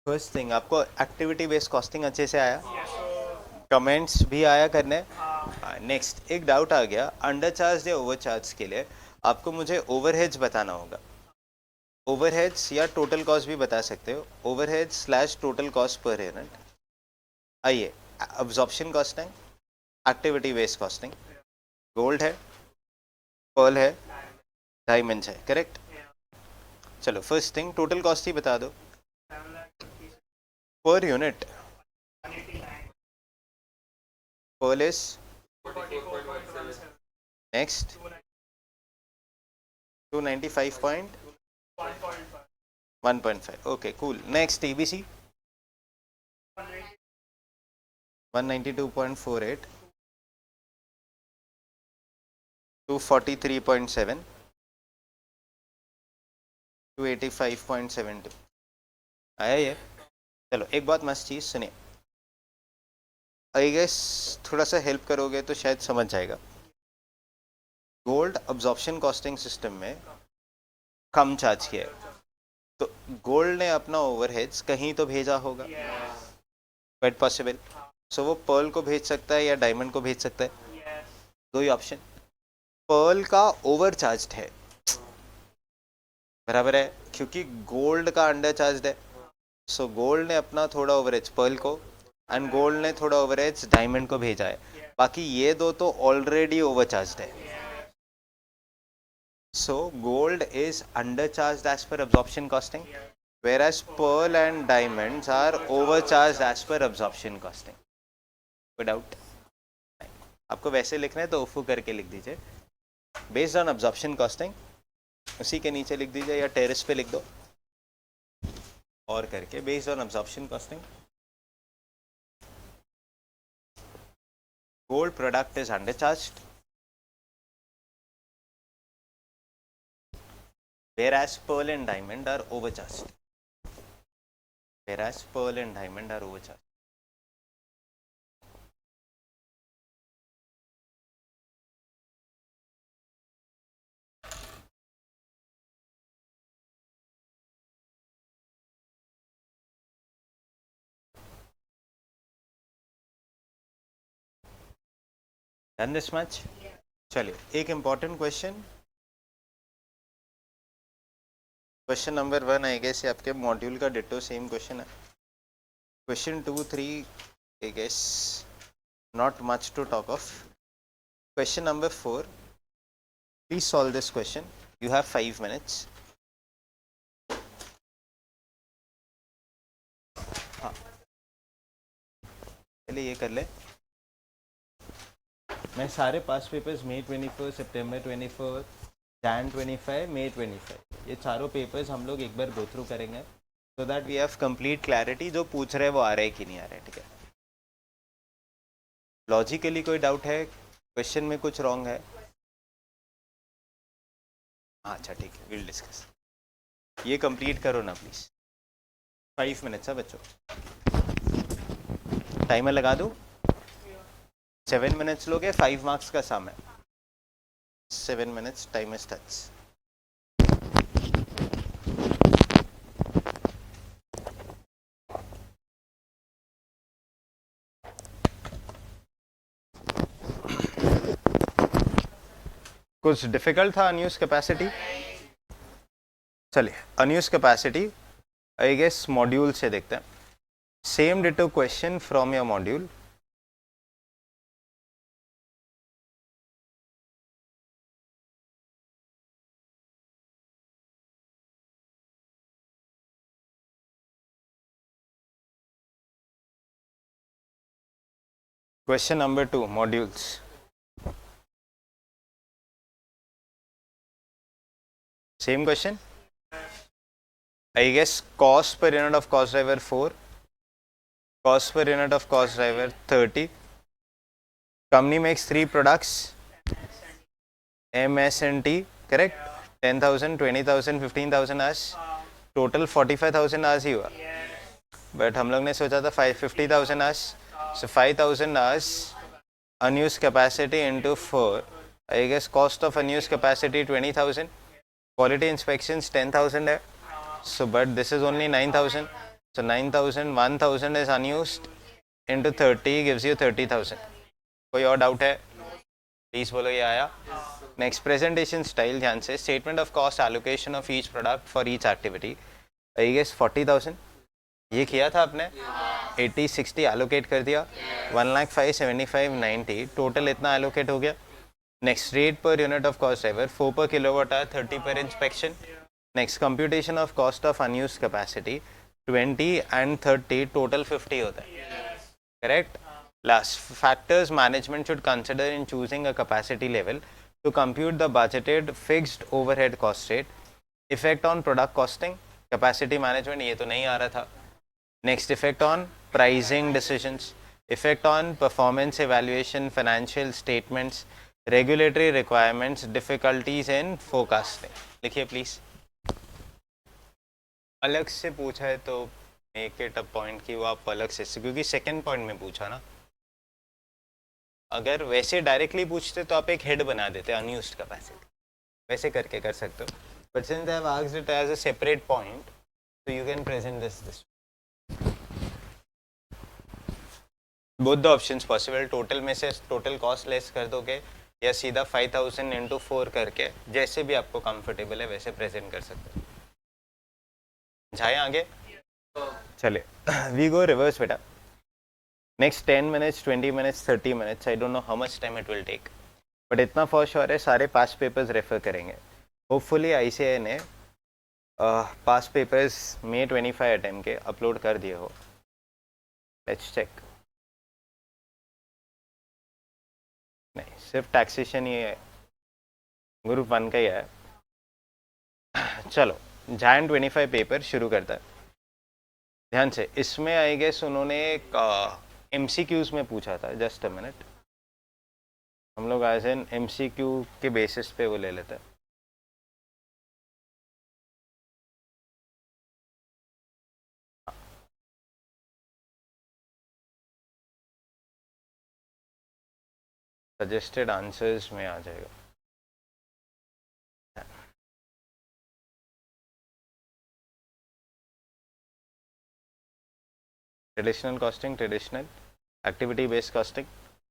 First thing, आपको एक्टिविटी बेस्ड कॉस्टिंग अच्छे से आया? कमेंट्स भी आया करने। नेक्स्ट एक डाउट आ गया, अंडर चार्ज या ओवर चार्ज के लिए आपको मुझे ओवरहेड्स बताना होगा। ओवरहेड्स या टोटल कॉस्ट भी बता सकते हो, overhead slash total cost per unit. आइए, absorption costing, activity based costing, gold है, पर्ल है, डायमंड्स है, करेक्ट? चलो फर्स्ट थिंग टोटल कॉस्ट ही बता दो per unit. Pearl is next 295.1.5। Okay cool. Next TBC 192.48, 243.7, 285.72 आया ये? चलो एक बात मस्त चीज़ सुनिए, आई गेस थोड़ा सा हेल्प करोगे तो शायद समझ जाएगा। गोल्ड अब्जॉर्प्शन कॉस्टिंग सिस्टम में कम चार्ज किया है, तो गोल्ड ने अपना ओवरहेड्स कहीं तो भेजा होगा, क्वाइट पॉसिबल। सो वो पर्ल को भेज सकता है या डायमंड को भेज सकता है, दो ही ऑप्शन। पर्ल का ओवर चार्ज है, बराबर है, क्योंकि गोल्ड का अंडर चार्ज है। सो गोल्ड ने अपना थोड़ा ओवरेज पर्ल को एंड गोल्ड ने थोड़ा ओवरेज डायमंड को भेजा है, बाकी ये दो तो ऑलरेडी ओवरचार्ज्ड है। So gold is undercharged as per absorption costing, whereas pearl and diamonds are overcharged as per absorption costing. कोई डाउट? आपको वैसे लिखना है तो ओफू करके लिख दीजिए, बेस्ड ऑन अब्जॉर्प्शन कॉस्टिंग, उसी के नीचे लिख दीजिए या टेरेस पे लिख दो और करके based on absorption costing. Gold product is undercharged, whereas pearl and diamond are overcharged. Whereas pearl and diamond are overcharged. Done this much? चलिए एक important question, question number 1 I guess आपके मॉड्यूल का ditto same question है। Question 2, 3 I guess not much to talk of. Question number 4, please solve this question. You have 5 minutes. हाँ पहले ये कर ले, मैं सारे पास पेपर्स मई 24, सितंबर 24, जैन 25, मई 25, ये चारों पेपर्स हम लोग एक बार गो थ्रू करेंगे so that we have complete clarity, जो पूछ रहे हैं वो आ रहे हैं कि नहीं आ रहे, ठीक है? लॉजिकली कोई डाउट है, क्वेश्चन में कुछ रॉन्ग है? अच्छा ठीक है, विल डिस्कस। ये कंप्लीट करो ना प्लीज, 5 मिनट्स है बच्चों, टाइमर लगा दूँ? 7 मिनट्स लोगे, 5 मार्क्स का सम है, 7 मिनट्स टाइमर स्टार्ट्स। कुछ डिफिकल्ट था अनयूज कैपेसिटी? चलिए unused capacity I guess module से देखते हैं, same ditto question from your module. Question number 2, modules. Same question. I guess cost per unit of cost driver 4, cost per unit of cost driver 30. Company makes 3 products, M, S and T, correct? 10,000, 20,000, 15,000 hours, total 45,000 hours ही हुआ, but हम लोग ने सोचा था 50,000 hours. So 5,000 hours unused capacity into 4. I guess cost of unused capacity 20,000. Quality inspections 10,000 है. So but this is only 9,000. So 9,000, 1,000 is unused into 30 gives you 30,000. कोई और doubt है प्लीज बोलो, ये आया. नेक्स्ट प्रेजेंटेशन स्टाइल, ध्यान से. Statement of cost allocation of each product for each activity. I guess 40,000 ये किया था आपने. 80 60 एलोकेट कर दिया. 1,05,000 75 90 टोटल इतना एलोकेट हो गया. नेक्स्ट रेट पर unit of cost driver 4 per kilowatt hour 30 per inspection. Next computation of cost of unused capacity 20 and 30 total 50 होता है. Correct. Last, factors management should consider in choosing a capacity level to compute the budgeted fixed overhead cost rate. Effect on product costing, capacity management ये तो नहीं आ रहा था. Next, effect on pricing decisions, effect on performance evaluation, financial statements, regulatory requirements, difficulties in forecasting. लिखिए please. अलग से पूछा है तो मेक इट अ पॉइंट कि वो आप अलग से, क्योंकि सेकंड पॉइंट में पूछा ना. अगर वैसे डायरेक्टली पूछते तो आप एक हेड बना देते अनयूज्ड कैपेसिटी, वैसे करके कर सकते हो. But since I have asked it as a separate point so you can present this both the options possible. Total में से टोटल कॉस्ट लेस कर दोगे या सीधा 5,000 into 4 करके, जैसे भी आपको कंफर्टेबल है वैसे प्रेजेंट कर सकते हो. जाए आगे. चले वी गो रिवर्स बेटा. Next 10 minutes 20 minutes 30 minutes, I don't know how much time it will take, but इतना फॉर श्योर है सारे पास पेपर्स रेफर करेंगे. होपफुली ICAI ने पास पेपर्स May 25 अटेम्प्ट के अपलोड कर दिए हो. Let's check. नहीं, सिर्फ टैक्सेशन ही है, ग्रुप 1 का ही है. चलो Jan 25 पेपर शुरू करता है. ध्यान से, इसमें आई गेस उन्होंने एक MCQs में पूछा था. जस्ट अ मिनट, हम लोग एज एन MCQ के बेसिस पे वो ले लेते हैं. सजेस्टेड आंसर्स में आ जाएगा. Traditional costing, traditional activity based costing,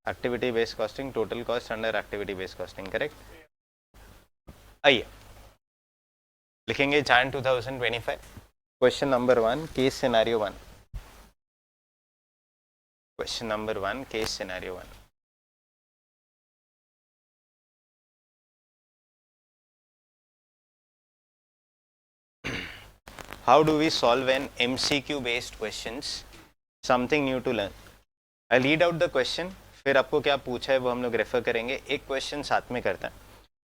activity based costing, total cost under activity based costing. Correct. आइए लिखेंगे Jan 2025. Question number 1, case scenario 1. Question number 1, case scenario 1. How do we solve an MCQ based questions? Something new to learn. I read out the question, फिर आपको क्या पूछा है वो हम लोग रेफर करेंगे. एक क्वेश्चन साथ में करते हैं.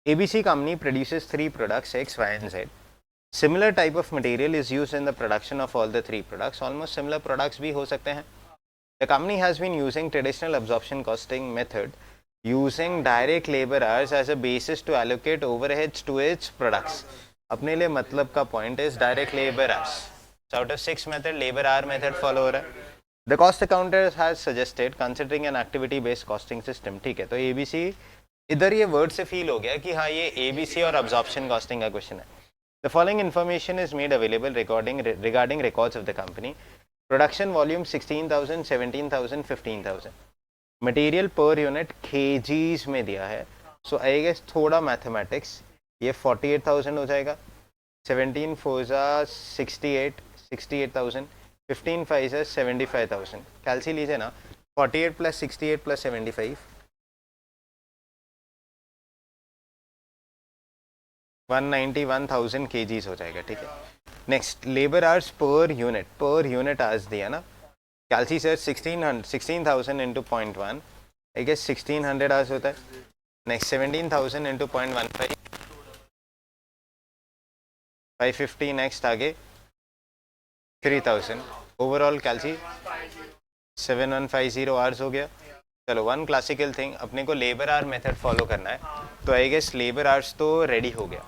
ABC company produces 3 products X, Y and Z. Similar type of material is used in the production of all the 3 products. Almost similar products भी हो सकते हैं. The company has been using traditional absorption costing method using direct labor hours as a basis to allocate overheads to its products. अपने लिए मतलब का point is direct labour hours. Out of 6 method labour hour method follow हो रहा है. The cost accounter has suggested considering an activity based costing system. ठीक है, तो ABC इधर ये वर्ड से फील हो गया कि हाँ ये ABC और अब्जॉर्प्शन कॉस्टिंग का क्वेश्चन है. The following information is made available regarding records of the company. Production volume 16,000 17,000 15,000. Material per unit kgs में दिया है. सो आई गेस थोड़ा मैथमेटिक्स, ये 48,000 हो जाएगा. 17 4 68 68,000. 15 5 75,000. कैलसी लीजिए ना. 48 + 68 + 75 191,000 kgs हो जाएगा. ठीक है. Next labour hours per unit hours दिया ना. Calci sir 16,000 into 0.1 I guess 1600 hours होता है. Next 17,000 into 0.15 550. नेक्स्ट आगे 3,000. ओवरऑल कैलसी 7150 आवर्स हो गया. चलो वन क्लासिकल थिंग, अपने को लेबर आवर मेथड फॉलो करना है, तो आई गेस लेबर आवर्स तो रेडी हो गया.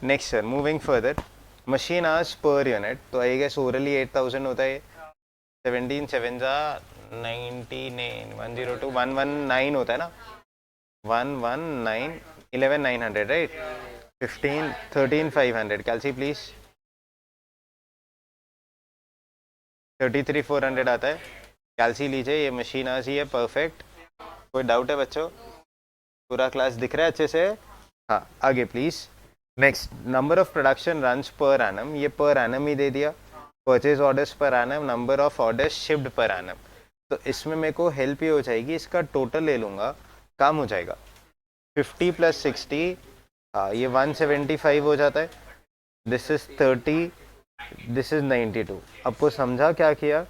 Next sir moving further, machine hours per unit, तो आई गेस ओरली 8,000 होता है. 17 7 19 102 119 होता है ना. 119 11,900 राइट. 15 13 500. कैलसी प्लीज. 33,400 आता है। कैलसी लीजिए, ये मशीन आज ही है, परफेक्ट। कोई डाउट है बच्चों? पूरा क्लास दिख रहा है अच्छे से? हाँ, आगे please. Next, number of production runs per annum, ये पर एनम ही दे दिया। Purchase orders per annum, number of orders shipped per annum. तो इसमें मेरे को हेल्प ये हो जाएगी, इसका टोटल ले लूँगा, काम हो जाएगा 50 + 60, हाँ ये 175 हो जाता है। This is 30, this is 92। आपको समझा क्या किया?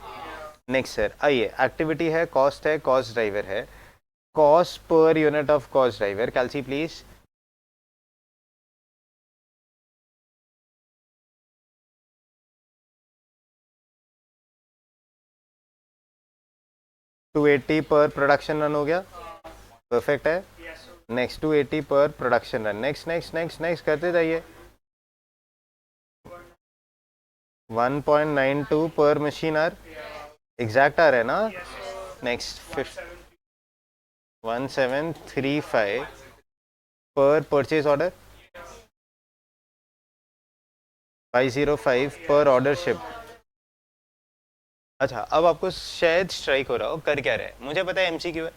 नेक्स्ट सर आइए, एक्टिविटी है, कॉस्ट है, कॉस्ट ड्राइवर है। Cost per unit of cost driver, कैलसी प्लीज। $280 पर प्रोडक्शन रन हो गया, परफेक्ट है। Next 280 per production run, next next next next करते जाइए। 1.92 पर मशीन आर, एग्जैक्ट आ रहा है ना? नेक्स्ट 1735 पर परचेज ऑर्डर, 505 पर ऑर्डर शिप। अच्छा, अब आपको शायद स्ट्राइक हो रहा हो कर क्या रहे हैं। मुझे पता है एमसीक्यू है,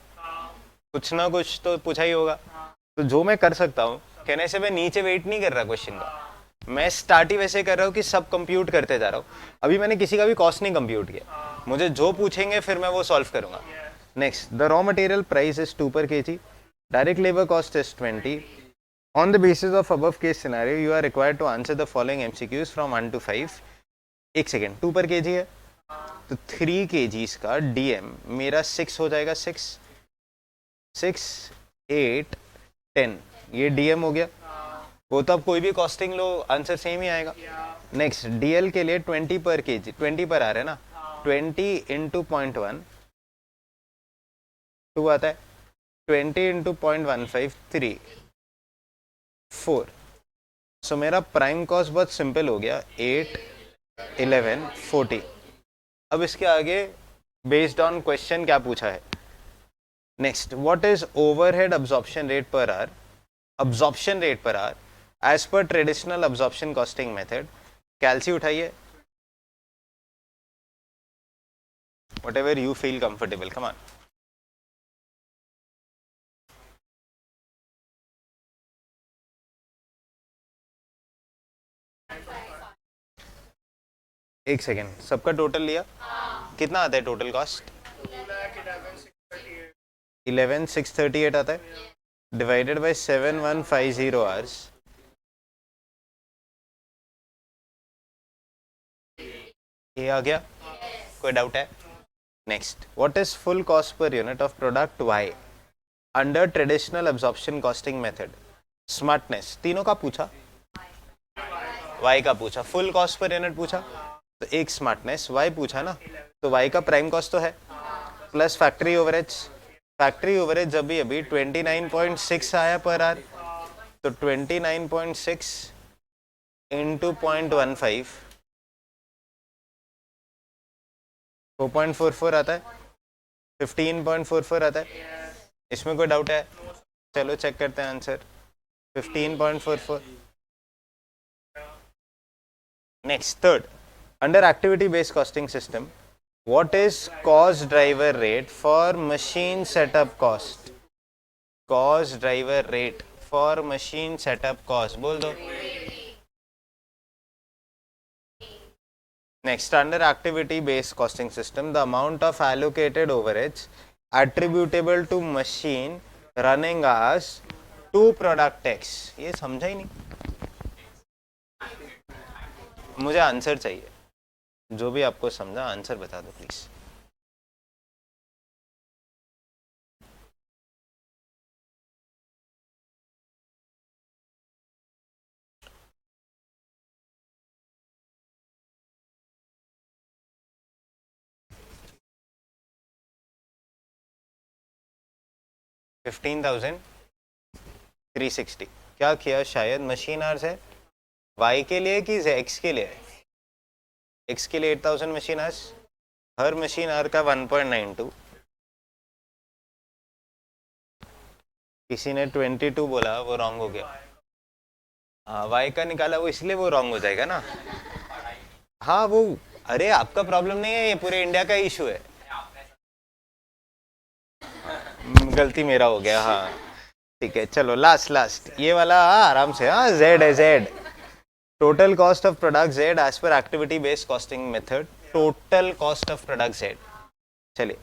कुछ ना कुछ तो पूछा ही होगा। तो जो मैं कर सकता हूँ, कहने से मैं नीचे वेट नहीं कर रहा क्वेश्चन का, मैं स्टार्ट ही वैसे कर रहा हूँ कि सब कंप्यूट करते जा रहा हूँ। अभी मैंने किसी का भी कॉस्ट नहीं कंप्यूट किया, मुझे जो पूछेंगे फिर मैं वो सॉल्व करूंगा। Next, the raw material price is 2 per kg, direct labour cost is 20। On the basis of above case scenario you are required to answer the following MCQs from 1 to 5। एक second, 2 per kg है तो 3 kgs का DM मेरा 6 हो जाएगा, 6 8 10, ये DM हो गया। वो तो अब कोई भी कॉस्टिंग लो आंसर सेम ही आएगा। नेक्स्ट, डीएल के लिए 20 per kg, 20 पर आ रहा है ना, 20 × 0.1 2 आता है, 20 × 0.15 3 4। सो मेरा प्राइम कॉस्ट बहुत सिंपल हो गया, 8 11 40। अब इसके आगे बेस्ड ऑन क्वेश्चन क्या पूछा है। Next, what is overhead absorption rate per hour, absorption rate per hour as per traditional absorption costing method. Calci उठाइए, whatever you feel comfortable, come on। एक सेकेंड, सबका टोटल लिया, कितना आता है टोटल कॉस्ट? 11,638 आता है, डिवाइडेड बाय 7150 आवर्स। ये आ गया, कोई डाउट है? Next, what is full cost per unit of product Y under traditional absorption costing method. Smartness तीनों का पूछा, वाई का पूछा, फुल कॉस्ट पर यूनिट पूछा, तो एक स्मार्टनेस वाई पूछा ना, तो वाई का प्राइम कॉस्ट तो है, plus factory overheads. Factory overheads जब भी अभी 29.6 आया पर आर, तो 29.6 इंटू 0.15 4.44 आता है, 15.44 आता है। इसमें कोई डाउट है? चलो चेक करते हैं answer, 15.44। Next, third, under activity based costing system what is cost driver rate for machine setup cost. Cost driver rate for machine setup cost बोल दो। Next, under activity based costing system the amount of allocated overheads attributable to machine running as to product X। ये समझा ही नहीं, मुझे answer चाहिए। जो भी आपको समझा आंसर बता दो प्लीज। $15,360 क्या किया? शायद मशीन आवर्स है वाई के लिए कि एक्स के लिए? एक्स के लिए 8,000 machine hours, her machine our का 1.92। किसी ने 22 बोला, वो रॉन्ग हो गया। हाँ, वाई का निकाला वो, इसलिए वो रॉन्ग हो जाएगा ना। हाँ वो अरे आपका प्रॉब्लम नहीं है, ये पूरे इंडिया का इशू है। गलती मेरा हो गया, हाँ ठीक है। चलो लास्ट ये वाला, आराम से। हाँ जेड है, Z total cost of product Z as per activity based costing method, total cost of product Z. चलिए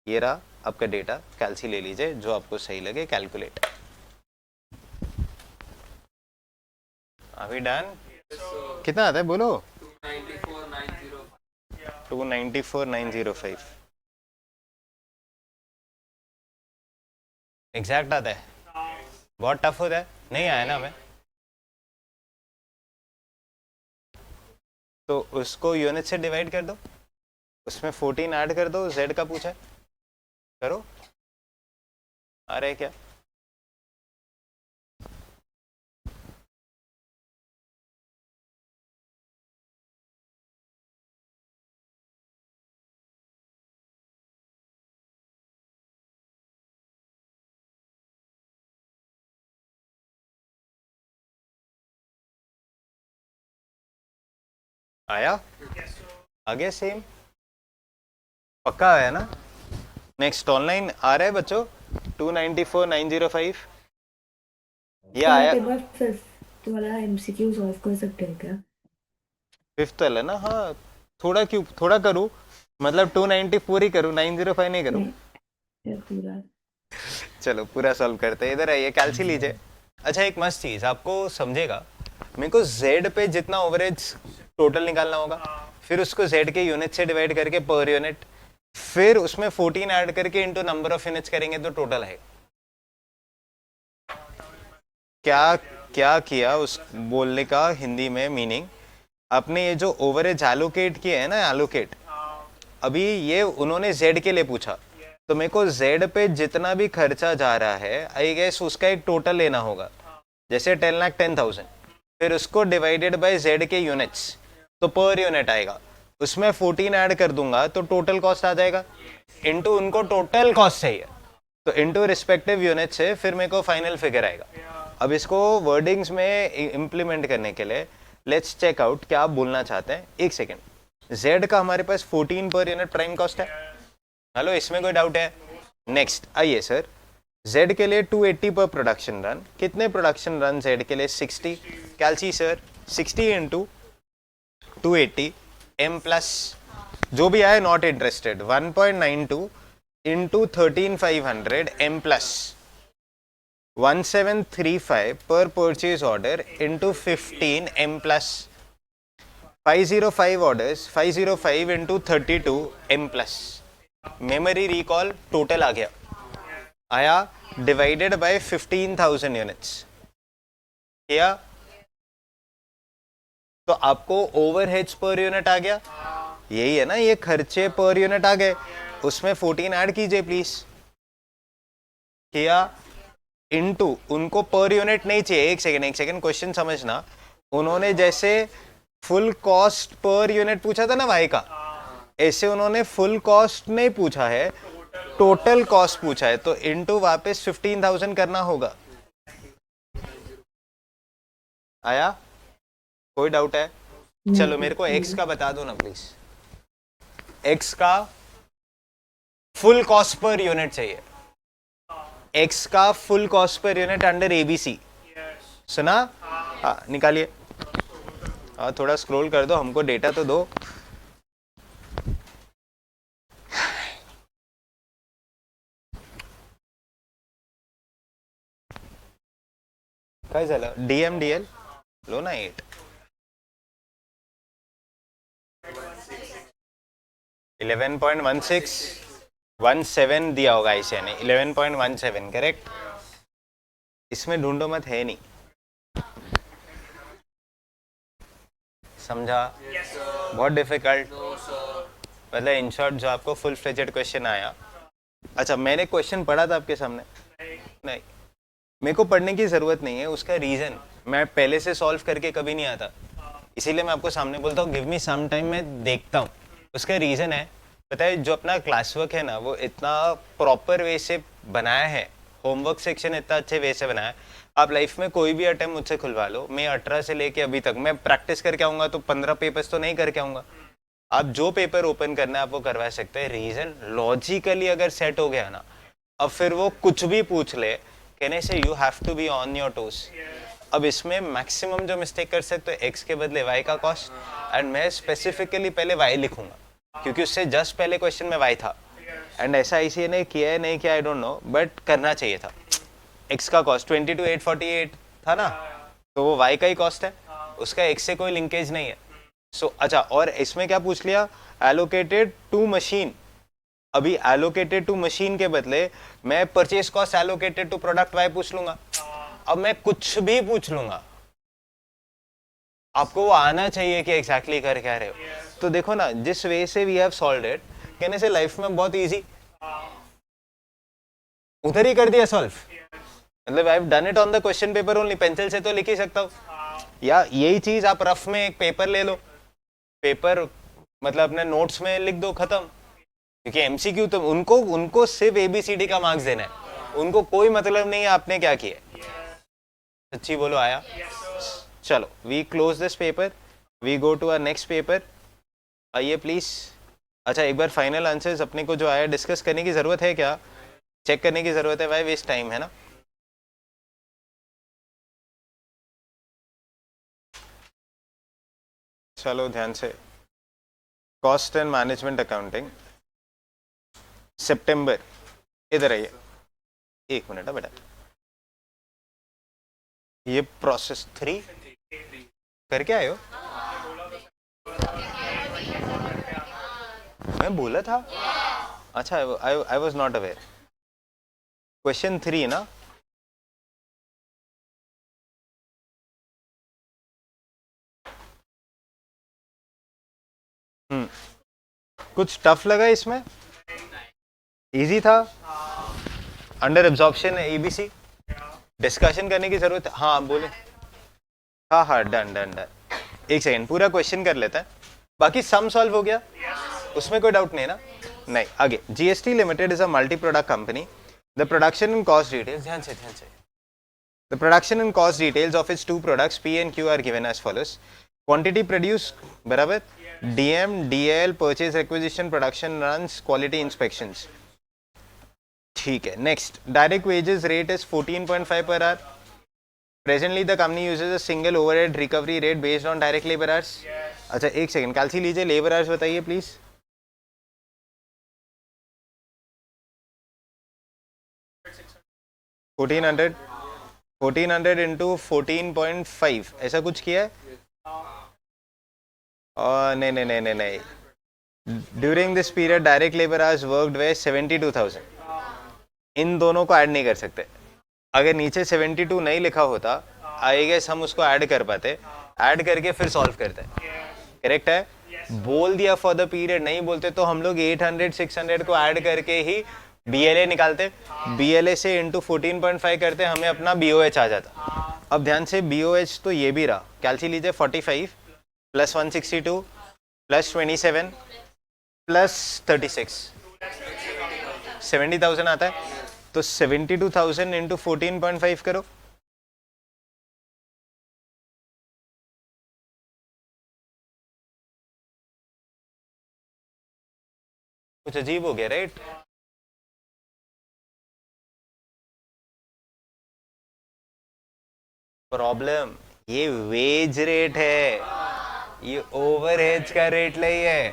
ये रहा आपका डेटा, कैलसी ले लीजिए जो आपको सही लगे, कैलकुलेट। अभी डन? कितना आता है बोलो? 294,905 एग्जैक्ट आता है? बहुत टफ होता है, नहीं आया ना हमें, तो उसको यूनिट से डिवाइड कर दो, उसमें 14 ऐड कर दो, जेड का पूछा है, करो। आ रहे क्या? आया? आगे सेम पक्का आया ना? नेक्स्ट ऑनलाइन आ रहा है बच्चों, 294,905 ये आया। एक बार फिफ्थ वाला एमसीक्यू सॉल्व कर सकते हैं क्या? फिफ्थ वाला ना, हाँ थोड़ा क्यों, थोड़ा करूँ, मतलब 294 ही करूँ, 905 नहीं करूँ? या पूरा? चलो पूरा सॉल्व करते हैं, इधर आइए, कैलसी लीजिए। अच्छा एक मस्त चीज आपको समझेगा, मेरे को जेड पे जितना ओवरेज टोटल निकालना होगा, फिर उसको जेड के यूनिट से डिवाइड करके पर यूनिट, फिर उसमें 14 ऐड करके इनटू नंबर ऑफ यूनिट्स करेंगे तो टोटल है। क्या क्या किया उस बोलने का हिंदी में मीनिंग, आपने ये जो ओवरेज एलोकेट किए है ना, एलोकेट, अभी ये उन्होंने जेड के लिए पूछा, तो मेरे को जेड पे जितना भी खर्चा जा रहा है आई गेस उसका एक टोटल लेना होगा। जैसे 10,10,000, फिर उसको डिवाइडेड बाय जेड के यूनिट्स, तो पर यूनिट आएगा, उसमें 14 ऐड कर दूंगा तो टोटल कॉस्ट आ जाएगा, इनटू उनको टोटल कॉस्ट चाहिए तो इनटू रिस्पेक्टिव यूनिट से फिर मेरे को फाइनल फिगर आएगा। अब इसको वर्डिंग्स में इम्प्लीमेंट करने के लिए लेट्स चेक आउट क्या आप बोलना चाहते हैं। एक सेकेंड, जेड का हमारे पास 14 पर यूनिट प्राइम कॉस्ट है, हेलो इसमें कोई डाउट है? नेक्स्ट आइए सर, जेड के लिए 280 पर प्रोडक्शन रन, कितने प्रोडक्शन रन जेड के लिए? 60। Calci sir 60 into 280 M plus जो भी आए not interested, 1.92 into 13,500 M plus 1735 per purchase order into 15 M plus 505 orders 505 into 32 M plus. Memory recall total आ गया, आया डिवाइडेड बाय 15,000 यूनिट्स किया, तो आपको ओवरहेड्स पर यूनिट आ गया, यही है ना, ये खर्चे पर यूनिट आ गए, उसमें 14 ऐड कीजिए प्लीज, किया, इनटू उनको पर यूनिट नहीं चाहिए, एक सेकेंड क्वेश्चन समझना, उन्होंने जैसे फुल कॉस्ट पर यूनिट पूछा था ना भाई का, ऐसे उन्होंने फुल कॉस्ट नहीं पूछा है, टोटल कॉस्ट पूछा है, तो इनटू वापस 15,000 करना होगा। आया? कोई डाउट है? चलो मेरे को एक्स का बता दो ना प्लीज, एक्स का फुल कॉस्ट पर यूनिट चाहिए, एक्स का full cost per unit under ABC, सुना? हाँ निकालिए, हाँ थोड़ा स्क्रॉल कर दो, हमको डेटा तो दो। काय झालं? डीएमडीएल लो ना 8 11.1617 दिया होगा इसे ने, 11.17 करेक्ट, इसमें ढूंढो मत, है नहीं, समझा? बहुत डिफिकल्ट, मतलब इन शॉर्ट जो आपको फुल फ्लेजेड क्वेश्चन आया। अच्छा मैंने क्वेश्चन पढ़ा था आपके सामने? नहीं, मेरे को पढ़ने की ज़रूरत नहीं है, उसका रीज़न मैं पहले से सॉल्व करके कभी नहीं आता, इसीलिए मैं आपको सामने बोलता हूँ गिव मी सम टाइम, मैं देखता हूँ। उसका रीज़न है, पता है, जो अपना क्लास वर्क है ना वो इतना प्रॉपर वे से बनाया है, होमवर्क सेक्शन इतना अच्छे वे से बनाया है, आप लाइफ में कोई भी अटेम्प्ट मुझसे खुलवा लो, मैं 18 से लेके अभी तक मैं प्रैक्टिस करके आऊँगा तो 15 पेपर्स तो नहीं करके आऊँगा, आप जो पेपर ओपन करना है आप वो करवा सकते हैं। रीजन लॉजिकली अगर सेट हो गया ना, अब फिर वो कुछ भी पूछ ले, कहने से you have to be on your toes. अब इसमें मैक्सिमम जो मिस्टेक कर सकते हो, एक्स के बदले वाई का कॉस्ट, एंड मैं स्पेसिफिकली पहले वाई लिखूंगा क्योंकि उससे जस्ट पहले क्वेश्चन में वाई था। एंड ऐसा इसी ने किया है नहीं किया आई डोंट नो, बट करना चाहिए था। एक्स का कॉस्ट 22,848 था ना, तो वो वाई का ही कॉस्ट है, उसका एक्स से कोई लिंकेज नहीं है। अच्छा, और इसमें क्या पूछ लिया, एलोकेटेड टू मशीन। अभी एलोकेटेड टू मशीन के बदले मैं purchase cost allocated to product Y पूछ लूंगा। अब मैं कुछ भी पूछ लूंगा, आपको वो आना चाहिए कि एग्जैक्टली कर क्या रहे हो। तो देखो ना, जिस वे से वी हैव सॉल्व्ड इट, कहने से लाइफ में बहुत इजी, उधर ही कर दिया सॉल्व। मतलब I have done it on the question paper only, pencil से तो लिख ही सकता हूँ। या यही चीज आप रफ में एक पेपर ले लो, पेपर मतलब अपने नोट्स में लिख दो, खत्म। क्योंकि एमसीक्यू तो उनको सिर्फ एबीसीडी का मार्क्स देना है, उनको कोई मतलब नहीं है आपने क्या किया। सच्ची बोलो आया? चलो we close this paper, we go to our next paper. आइए प्लीज। अच्छा, एक बार फाइनल आंसर्स अपने को जो आया डिस्कस करने की जरूरत है क्या, चेक करने की जरूरत है, वाई वेस्ट टाइम, है ना। चलो ध्यान से, कॉस्ट एंड मैनेजमेंट अकाउंटिंग सितंबर, इधर आइए, एक मिनट है बेटा। ये प्रोसेस 3 करके आए हो? मैं बोला था। अच्छा, I was not aware. Question 3 ना, कुछ टफ लगा इसमें? इजी था? अंडर एब्जॉर्प्शन है एबीसी, डिस्कशन करने की जरूरत है। हाँ बोले। हाँ हाँ, डन डन डन। एक सेकेंड, पूरा क्वेश्चन कर लेता है, बाकी सम सॉल्व हो गया, उसमें कोई डाउट नहीं है ना। नहीं, आगे। GST limited is a multi product company. The production and cost details, ध्यान से ध्यान से, the production and cost details of its 2 products P and Q are given as follows. Quantity produce बराबर, DM DL purchase acquisition production runs quality inspections. ठीक है, next. Direct wages rate is 14.5 per hour. Presently the company uses a single overhead recovery rate based on direct labor hours. अच्छा एक second, कैलसी लीजिए, labour hours बताइए please. Fourteen hundred into 14.5 ऐसा कुछ किया है? नहीं नहीं नहीं नहीं नहीं, during this period direct labour hours worked were 72,000। इन दोनों को ऐड नहीं कर सकते। अगर नीचे 72 नहीं लिखा होता, आई गेस हम उसको ऐड कर पाते, ऐड करके फिर सॉल्व करते। करेक्ट है? बोल दिया फॉर द पीरियड, नहीं बोलते तो हम लोग 800 600 को ऐड करके ही बीएलए निकालते, बीएलए से इंटू 14.5 करते, हमें अपना बीओएच आ जाता। अब ध्यान से, बीओएच तो ये भी रहा, कैलसी लीजिए, 45 प्लस 162 प्लस 27 प्लस 36, 70,000 आता है। तो 72,000 इंटू 14.5 करो, कुछ अजीब हो गया राइट? प्रॉब्लम ये वेज रेट है, ये ओवरहेड्स का रेट नहीं है।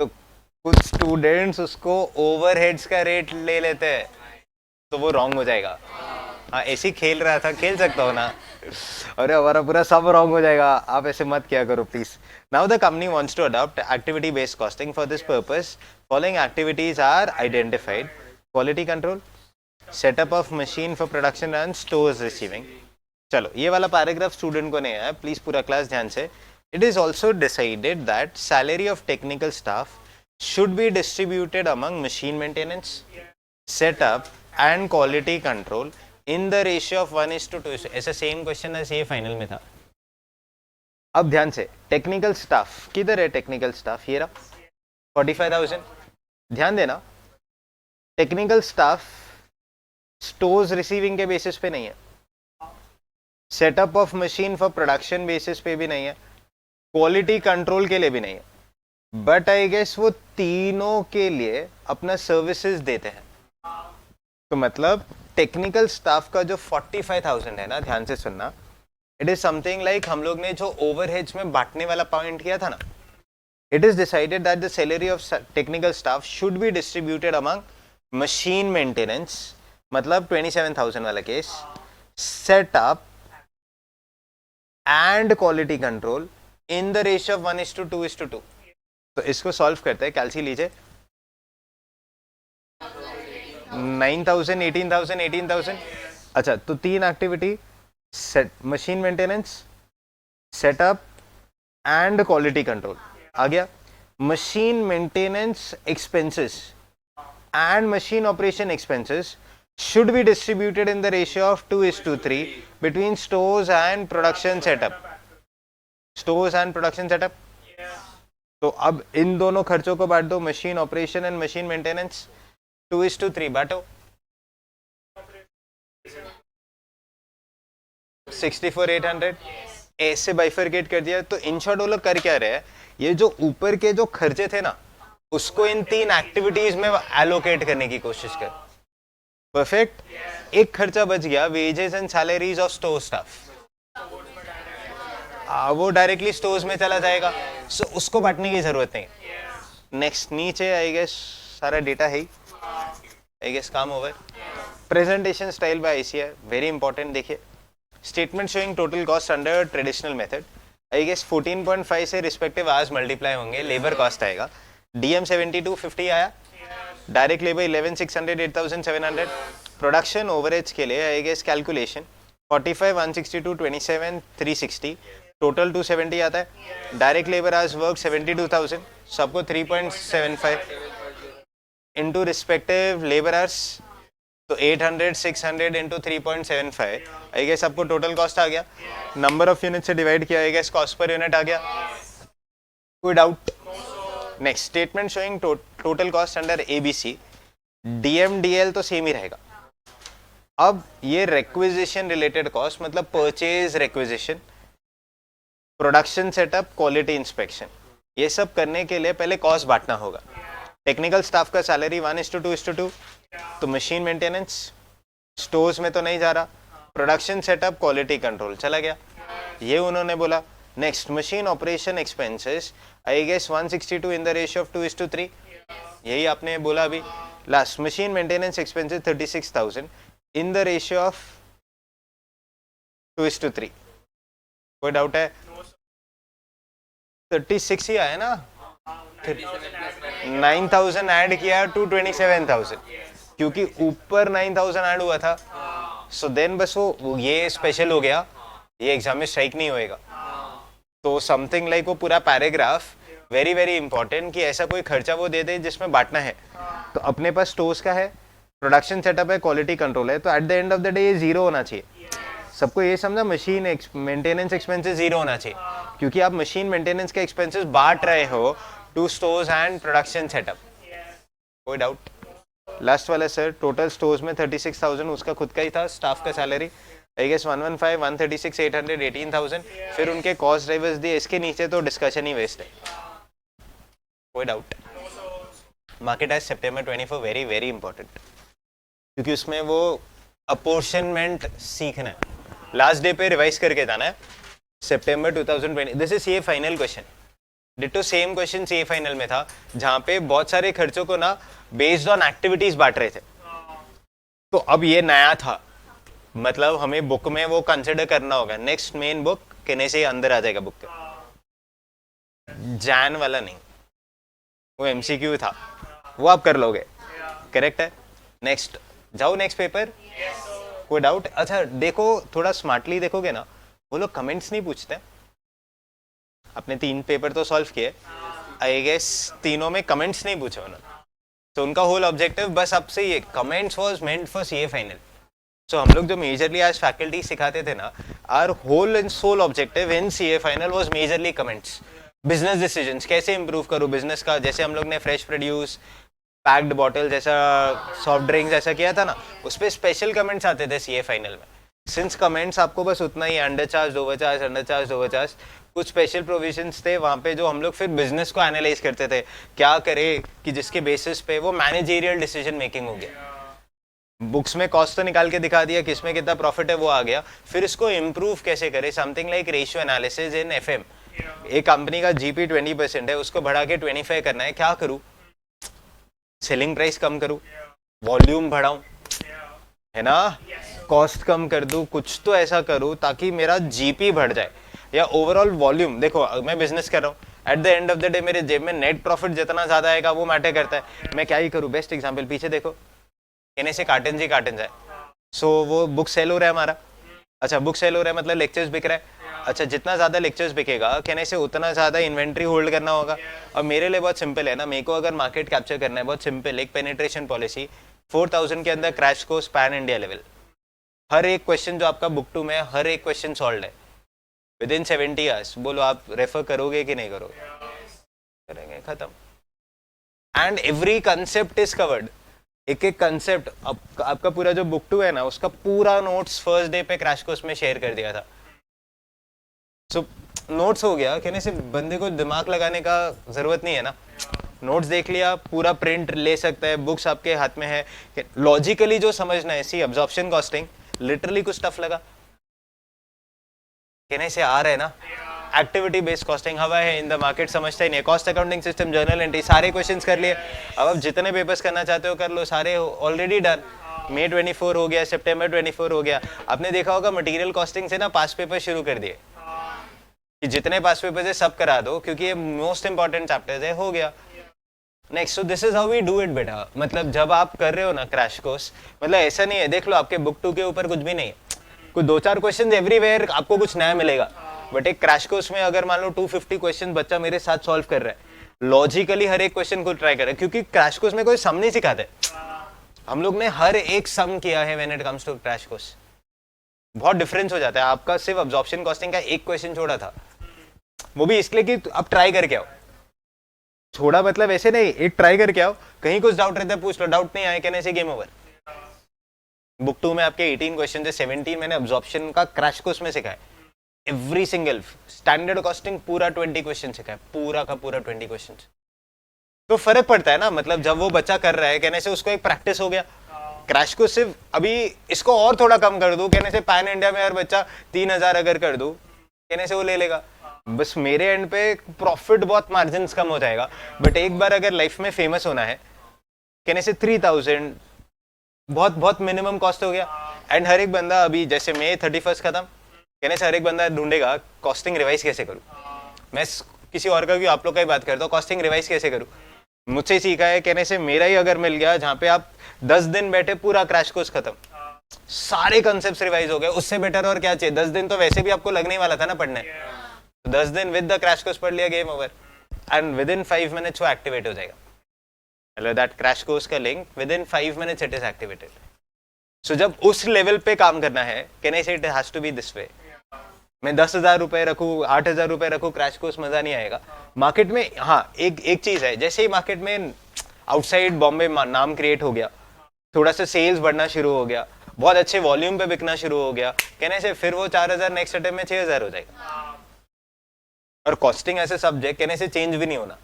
तो कुछ स्टूडेंट्स उसको ओवरहेड्स का रेट ले लेते हैं, तो वो रॉन्ग हो जाएगा। हाँ, ऐसे खेल रहा था, खेल सकता हो ना। अरे हमारा पूरा सब रॉन्ग हो जाएगा, आप ऐसे मत किया करो please. Now the company wants to adopt activity based costing. For this purpose following activities are identified: quality control, setup of machine for production and stores receiving. चलो ये वाला पैराग्राफ स्टूडेंट को नहीं आया, प्लीज पूरा क्लास ध्यान से। It is also decided that salary of technical staff should be distributed among machine maintenance, setup and quality control in the ratio of 1:2। ऐसा सेम क्वेश्चन है, ये फाइनल में था। अब ध्यान से, टेक्निकल स्टाफ किधर है? टेक्निकल स्टाफ ये रहा, 45,000। ध्यान देना, टेक्निकल स्टाफ स्टोर्स रिसीविंग के बेसिस पे नहीं है, setup of machine for production basis पे भी नहीं है, क्वालिटी कंट्रोल के लिए भी नहीं है। बट आई गेस वो तीनों के लिए अपना सर्विसेज देते हैं। तो मतलब टेक्निकल स्टाफ का जो 45,000 है ना, ध्यान से सुनना, इट इज समथिंग लाइक हम लोग ने जो ओवरहेड्स में बांटने वाला पॉइंट किया था ना, it is decided that the salary of technical staff should be distributed among machine maintenance, मतलब 27,000 वाला case, setup and quality control in the ratio of 1:2:2। तो इसको सॉल्व करते हैं, कैलसी लीजिए। 9,000, 18,000, 18,000। अच्छा, तो तीन activity, machine maintenance, setup and quality control आ गया। Machine maintenance expenses and machine operation expenses should be distributed in the ratio of 2:3 between stores and production setup। stores and production setup। तो अब इन दोनों खर्चों को बांट दो, machine operation and machine maintenance, 2:3 बांटो। 64,800 ऐसे बाइफरकेट कर दिया। तो इन शॉर्ट वो लोग कर क्या रहे हैं, ये जो ऊपर के जो खर्चे थे ना, उसको इन तीन एक्टिविटीज में एलोकेट करने की कोशिश कर। परफेक्ट। एक खर्चा बच गया, wages and salaries of store staff, वो डायरेक्टली स्टोर्स में चला जाएगा, सो उसको बांटने की जरूरत नहीं। नेक्स्ट नीचे आई गेस सारा डेटा है, आई गेस काम over. Presentation style by ICR, very important. देखिए, statement showing total cost under traditional method, I guess 14.5 से रिस्पेक्टिव आवर्स मल्टीप्लाई होंगे, लेबर कॉस्ट आएगा। डीएम 7250 आया, डायरेक्ट लेबर 11,600, 8,700। प्रोडक्शन ओवरहेड्स के लिए आई गेस कैलकुलेशन 45, 162, 27, 360, टोटल 270 आता है। डायरेक्ट लेबर आवर्स वर्क 72,000, सबको 3.75 इंटू रिस्पेक्टिव लेबर आवर्स, तो 800, 600 इंटू 3.75, आई गेस आपको टोटल कॉस्ट आ गया। नंबर ऑफ यूनिट से डिवाइड किया, I guess cost per unit आ गया। कोई doubt? Next, statement showing total cost under ABC, DMDL तो सेम ही रहेगा। अब ये रिक्विजिशन रिलेटेड कॉस्ट, मतलब purchase requisition, production setup, quality inspection, ये सब करने के लिए पहले कॉस्ट बांटना होगा। टेक्निकल स्टाफ का सैलरी 1:2:2, तो मशीन मेंटेनेंस स्टोर्स में तो नहीं जा रहा, प्रोडक्शन सेटअप, क्वालिटी कंट्रोल चला गया, ये उन्होंने बोला। Next, machine operation expenses, I guess 162 in the ratio of 2:3, यही आपने बोला अभी। Last, machine maintenance expenses 36,000 in the ratio of 2:3। कोई डाउट है? 36 ही आया ना, 9,000 ऐड किया टू 27,000, क्योंकि ऊपर 9,000 ऐड हुआ था, सो देन बस वो ये स्पेशल हो गया, ये एग्जाम में स्ट्राइक नहीं होएगा। तो समथिंग लाइक वो पूरा पैराग्राफ वेरी वेरी इंपॉर्टेंट, कि ऐसा कोई खर्चा वो दे दे जिसमें बांटना है। तो अपने पास स्टोर्स का है, प्रोडक्शन सेटअप है, क्वालिटी कंट्रोल है, तो at the end of the day ये जीरो होना चाहिए। सबको ये समझा, मशीन मेंटेनेंस एक्सपेंसेस जीरो होना चाहिए, क्योंकि आप मशीन मेंटेनेंस के एक्सपेंसेस बांट रहे हो to stores and production setup. कोई डाउट? लास्ट वाला सर, टोटल स्टोर्स में 36,000 उसका खुद का ही था, स्टाफ का सैलरी आई गेस 115, 136, 800, 18,000, फिर उनके कॉस्ट ड्राइवर्स दिए, इसके नीचे तो डिस्कशन ही वेस्ट है। कोई डाउट? मार्केट आज सितंबर 24 वेरी वेरी इंपॉर्टेंट, क्योंकि उसमें वो अपोर्शनमेंट सीखना है, लास्ट डे पे रिवाइज करके जाना है। सितंबर 2020, दिस इज ये final question, ditto same question ये फाइनल में था, जहां पे बहुत सारे खर्चों को ना बेस्ड ऑन एक्टिविटीज बांट रहे थे। तो अब ये नया था, मतलब हमें बुक में वो कंसिडर करना होगा। नेक्स्ट मेन बुक कहने से अंदर आ जाएगा बुक के, जैन वाला नहीं, वो एमसीक्यू था, वो आप कर लोगे, करेक्ट है। नेक्स्ट जाओ, नेक्स्ट पेपर। कोई डाउट? अच्छा देखो, थोड़ा स्मार्टली देखोगे ना, वो लोग कमेंट्स नहीं पूछते। अपने 3 पेपर तो सॉल्व किए, आई गेस तीनों में कमेंट्स नहीं पूछे उन्होंने, तो उनका होल ऑब्जेक्टिव बस आपसे ये, comments was meant for CA final. So हम लोग जो मेजरली आज फैकल्टी सिखाते थे ना, are whole and sole objective in CA final was majorly comments, business decisions, कैसे इंप्रूव करूँ बिजनेस का। जैसे हम लोग ने फ्रेश प्रोड्यूस, पैक्ड बॉटल जैसा, सॉफ्ट ड्रिंक्स ऐसा किया था ना, उस पर स्पेशल कमेंट्स आते थे सीए फाइनल में। सिंस कमेंट्स आपको बस उतना ही, under charge, over charge, under charge, over charge, कुछ स्पेशल प्रोविजंस थे वहाँ पे जो हम लोग फिर बिजनेस को एनालाइज करते थे, क्या करे कि जिसके बेसिस पे वो मैनेजेरियल डिसीजन मेकिंग हो गया। बुक्स में कॉस्ट तो निकाल के दिखा दिया, किसमें कितना प्रॉफिट है वो आ गया, फिर इसको इम्प्रूव कैसे करे, something like ratio analysis in FM. एक कंपनी का जीपी 20% है, उसको बढ़ा के 25 करना है, क्या करूँ, सेलिंग प्राइस कम करूँ, वॉल्यूम बढ़ाऊं, है ना, कॉस्ट कम कर दूं, कुछ तो ऐसा करूं ताकि मेरा जीपी बढ़ जाए या ओवरऑल वॉल्यूम। देखो मैं बिजनेस कर रहा हूँ, at the end of the day मेरे जेब में नेट प्रॉफिट जितना ज्यादा आएगा वो मैटर करता है। मैं क्या ही करूँ, बेस्ट एग्जांपल पीछे देखो, कहने से कार्टन ही कार्टन है, सो वो बुक सेल हो रहा है हमारा। अच्छा बुक सेल हो रहा है मतलब लेक्चर्स बिक रहा है। अच्छा जितना ज्यादा लेक्चर्स बिकेगा कहने से उतना ज्यादा इन्वेंट्री होल्ड करना होगा। और मेरे लिए बहुत सिंपल है ना, मेरे को अगर मार्केट कैप्चर करना है बहुत सिंपल, एक पेनिट्रेशन पॉलिसी 4000 के अंदर crash course pan India level, हर एक क्वेश्चन जो आपका बुक टू में है, हर एक क्वेश्चन सॉल्व है विद इन 70 आवर्स। बोलो आप रेफर करोगे कि नहीं करोगे? करेंगे, खत्म। And every concept is covered, एक एक कंसेप्ट। आपका पूरा जो बुक टू है ना उसका पूरा नोट्स फर्स्ट डे पे क्रैश कोर्स में शेयर कर दिया था। सो नोट्स हो गया, कहने से बंदे को दिमाग लगाने का जरूरत नहीं है ना, नोट्स देख लिया, पूरा प्रिंट ले सकता है, बुक्स आपके हाथ में है। लॉजिकली जो समझना है, सी अब्जॉर्प्शन कॉस्टिंग लिटरली कुछ टफ लगा, कहने से आ रहा है ना। एक्टिविटी बेस्ड कॉस्टिंग हवा है इन द मार्केट, समझता ही नहीं है। Cost accounting system, journal entry, सारे क्वेश्चंस कर लिए। अब आप जितने पेपर्स करना चाहते हो कर लो, सारे ऑलरेडी डन। मई 24 हो गया, सितंबर 24 हो गया। आपने देखा होगा मटेरियल कॉस्टिंग से ना पास पेपर शुरू कर दिए कि जितने पास पेपर्स है सब करा दो, क्योंकि ये मोस्ट इंपॉर्टेंट चैप्टर्स है, हो गया। Next, so this is how we do it बेटा। मतलब जब आप कर रहे हो ना क्रैश कोर्स, मतलब ऐसा नहीं है, देख लो आपके बुक टू के ऊपर कुछ भी नहीं है, कुछ 2-4 क्वेश्चन एवरीवेयर आपको कुछ नया मिलेगा। बट एक क्रैश कोर्स में अगर मान लो 250 क्वेश्चन बच्चा मेरे साथ सॉल्व कर रहा है, लॉजिकली हर एक क्वेश्चन को ट्राई कर रहा है, क्योंकि क्रैश कोर्स में कोई सम नहीं सिखाते। हम लोग ने हर एक सम किया है when it comes to crash course. बहुत डिफरेंस हो जाता है। आपका सिर्फ अब्जॉर्प्शन कॉस्टिंग का एक क्वेश्चन छोड़ा था, वो भी इसलिए कि आप ट्राई करके आओ। छोड़ा मतलब ऐसे नहीं, एक ट्राई करके आओ, कहीं कुछ डाउट रहता है पूछ लो, डाउट नहीं आए कहने से गेम ओवर। बुक 2 में आपके 18 क्वेश्चन थे, 17 मैंने अब्जॉर्प्शन का क्रैश कोर्स में सिखाया। एवरी सिंगल स्टैंडर्ड कॉस्टिंग पूरा 20 क्वेश्चन सिखाया, पूरा का पूरा 20 क्वेश्चन। तो फर्क पड़ता है ना, मतलब जब वो बच्चा कर रहा है कहने से उसको एक प्रैक्टिस हो गया। क्रैश कोर्स सिर्फ अभी इसको और थोड़ा कम कर दूं, कहने से पैन इंडिया में हर बच्चा 3000 अगर कर दूं कहने से वो ले लेगा। बस मेरे एंड पे प्रॉफिट बहुत मार्जिन कम हो जाएगा, बट एक बार अगर लाइफ में फेमस होना है कहने से 3000 बहुत बहुत मिनिमम कॉस्ट हो गया। एंड हर एक बंदा अभी जैसे मई 31 खत्म, कहने से हर एक बंदा ढूंढेगा कॉस्टिंग रिवाइज कैसे करूं। मैं किसी और का भी, आप लोग का ही बात करता हूँ, कॉस्टिंग रिवाइज कैसे करूं। मुझसे सीखा है, कहने से मेरा ही अगर मिल गया जहाँ पे आप 10 दिन बैठे पूरा क्रैश कोर्स खत्म, सारे कंसेप्ट रिवाइज हो गए, उससे बेटर और क्या चाहिए। 10 दिन तो वैसे भी आपको लगने वाला था ना पढ़ने, 10 दिन विद द क्रैश कोर्स पढ़ लिया, game over. And within 5 minutes वो एक्टिवेट हो जाएगा। मतलब दैट क्रैश कोर्स का link within 5 minutes it is activated. So जब उस लेवल पे काम करना है, कहने से it has to be this way. मैं 10,000 रुपए रखूँ, 8,000 रुपए रखूँ, क्रैश कोर्स मजा नहीं आएगा। मार्केट में हाँ एक चीज है, जैसे ही मार्केट में आउटसाइड बॉम्बे नाम क्रिएट हो गया, थोड़ा सा सेल्स बढ़ना शुरू हो गया, बहुत अच्छे वॉल्यूम पे बिकना शुरू हो गया, कहने से फिर वो 4,000 नेक्स्ट अटेम्प्ट में 6,000 हो जाएगा। और कॉस्टिंग ऐसे सब्जेक्ट कहने से चेंज भी नहीं होना।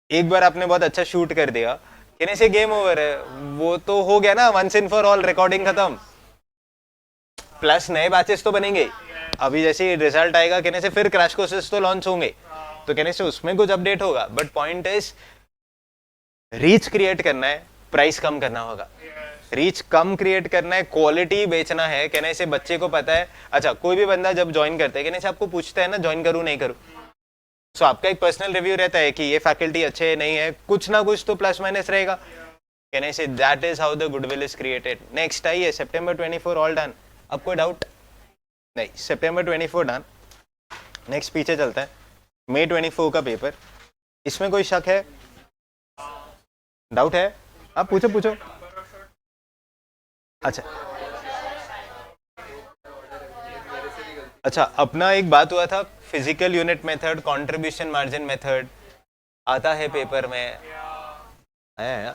एक बार आपने बहुत अच्छा शूट कर दिया कहने से गेम ओवर है, वो तो हो गया ना, once in for all, recording खत्म। प्लस नए बैचेस तो बनेंगे, अभी जैसे रिजल्ट आएगा कहने से फिर क्रैश कोर्सेस तो लॉन्च होंगे, तो कहने से उसमें कुछ अपडेट होगा। But point is reach create करना है, प्राइस कम करना होगा। रीच कम क्रिएट करना है, क्वालिटी बेचना है, कहने से बच्चे को पता है। अच्छा कोई भी बंदा जब ज्वाइन करता है कहने से आपको पूछता है ना ज्वाइन करूं नहीं करूं, सो आपका एक पर्सनल रिव्यू रहता है कि ये फैकल्टी अच्छे है नहीं है, कुछ ना कुछ तो प्लस माइनस रहेगा, कहने say that is how the goodwill is created. Next आइए सितंबर 24 ऑल डन। अब कोई डाउट नहीं, सितंबर 24 डन। नेक्स्ट पीछे चलता है, मई 24 का पेपर, इसमें कोई शक है, डाउट है? आप पूछो पूछो। अच्छा अपना एक बात हुआ था, physical unit method, contribution margin method आता है पेपर में, है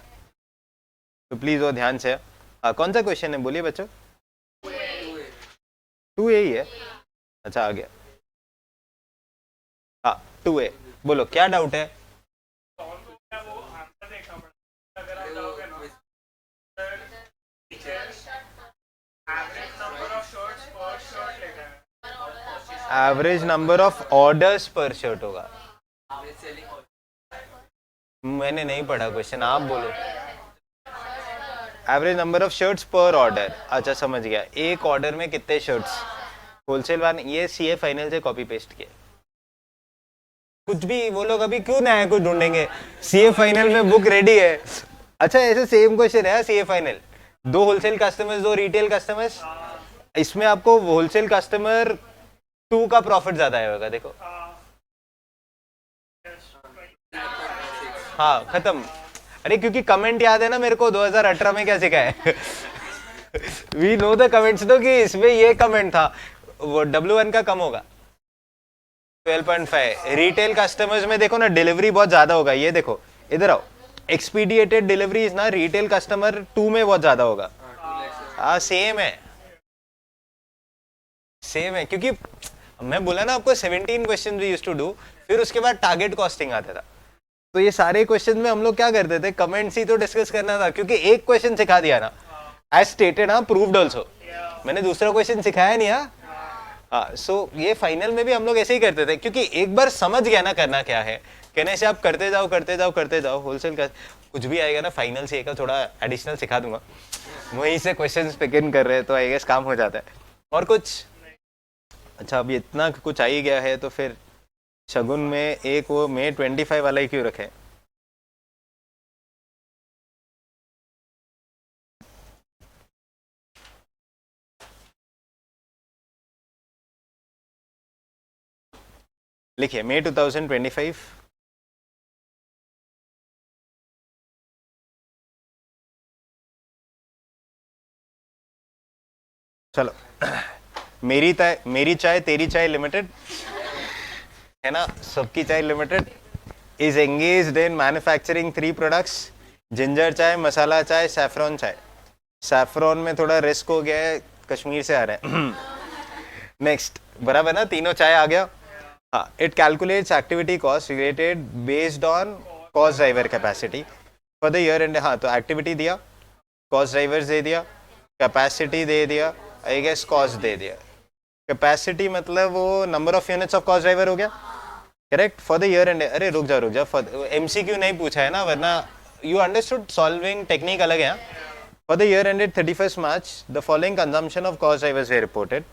तो प्लीज वो ध्यान से। कौन सा क्वेश्चन है बोलिए बच्चों? 2A ही है। अच्छा आ गया। हाँ 2A, बोलो क्या डाउट है? एवरेज नंबर ऑफ ऑर्डर्स पर शर्ट होगा। मैंने नहीं पढ़ा क्वेश्चन, आप बोलो। एवरेज नंबर ऑफ शर्ट्स पर ऑर्डर, अच्छा समझ गया, एक ऑर्डर में कितने शर्ट्स। होलसेल वाले ये सीए फाइनल से कॉपी पेस्ट किया। कुछ भी वो लोग अभी क्यों नया कुछ ढूंढेंगे, सीए फाइनल में बुक रेडी है। अच्छा ऐसे सेम क्वेश्चन है CA final, 2 wholesale customers 2 retail customers, इसमें आपको होलसेल कस्टमर 2 का प्रॉफिट ज्यादा आएगा, देखो। हाँ खत्म। अरे क्योंकि कमेंट याद है ना मेरे को 2018 में क्या सिखाया है। वी नो द कमेंट्स तो कि इसमें ये कमेंट था, वो W1 का कम होगा 12.5। रिटेल कस्टमर्स में देखो ना डिलीवरी बहुत ज्यादा होगा, ये देखो इधर आओ, एक्सपीडिएटेड डिलीवरीज ना रिटेल कस्टमर 2 में बहुत ज्यादा होगा। हाँ सेम है, सेम है, क्योंकि मैं बोला ना आपको 17 question we used to do, फिर उसके बाद टारगेट कॉस्टिंग आता था। तो ये सारे क्वेश्चन में हम लोग क्या करते थे, कमेंट्स ही तो डिस्कस करना था, क्योंकि एक क्वेश्चन सिखा दिया ना, एज स्टेटेड, हाँ प्रूव्ड ऑल्सो, मैंने दूसरा क्वेश्चन सिखाया नहीं। हाँ सो ये फाइनल में भी हम लोग ऐसे ही करते थे, क्योंकि एक बार समझ गया ना करना क्या है, कहने से आप करते जाओ करते जाओ करते जाओ। होलसेल का कुछ भी आएगा ना फाइनल से एक थोड़ा एडिशनल सिखा दूंगा, वहीं से क्वेश्चन पिक इन कर रहे हैं तो आई गेस काम हो जाता है। और कुछ? अच्छा अभी इतना कुछ आ ही गया है तो फिर शगुन में एक वो May 25 वाला ही क्यों रखे? लिखिए May 2025। चलो मेरी चाय तेरी चाय लिमिटेड है ना, सबकी चाय limited is engaged in manufacturing 3 products, ginger चाय, मसाला चाय, सैफरॉन चाय। सैफरॉन में थोड़ा रिस्क हो गया है, कश्मीर से आ रहा है। नेक्स्ट बराबर ना, तीनों चाय आ गया। हाँ, it calculates activity cost related based on cost driver capacity for the year and. हाँ तो एक्टिविटी दिया, कॉस्ट ड्राइवर्स दे दिया, कैपेसिटी दे दिया, आई गेस कॉस्ट दे दिया। कैपेसिटी मतलब वो number of units of cost driver हो गया, correct, for the year and. अरे रुक जा फॉर एमसीक्यू नहीं पूछा है ना, वरना यू अंडरस्टूड सॉल्विंग टेक्निक अलग है। For the year ended 31st March the following consumption of cost drivers were reported,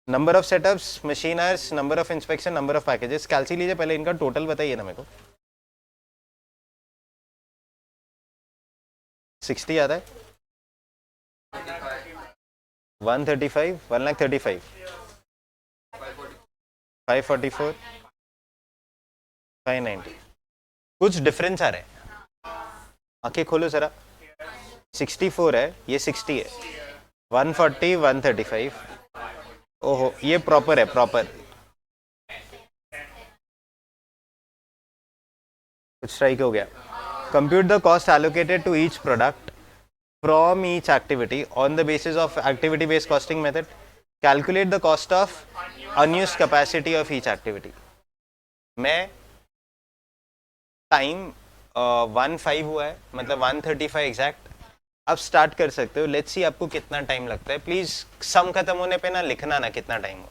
number of setups, machine hours, number of inspection, number of packages. Calci लीजिए, पहले इनका टोटल बताइए ना मेरे को। 60 आता है, 135, 1,35,, 544, 590। कुछ डिफरेंस आ रहा है, आंखें खोलो जरा। 64 है, ये 60 है, 140, 135। ओहो ये प्रॉपर है, प्रॉपर। कुछ स्ट्राइक हो गया। Compute the cost allocated to each product from each activity on the basis of activity based costing method. Calculate the cost of unused capacity of each activity. मैं टाइम 1:05 हुआ है, मतलब 1:35 exact. अब start कर सकते हो, लेट्स सी आपको कितना टाइम लगता है। प्लीज सम खत्म होने पे ना लिखना ना कितना टाइम हो।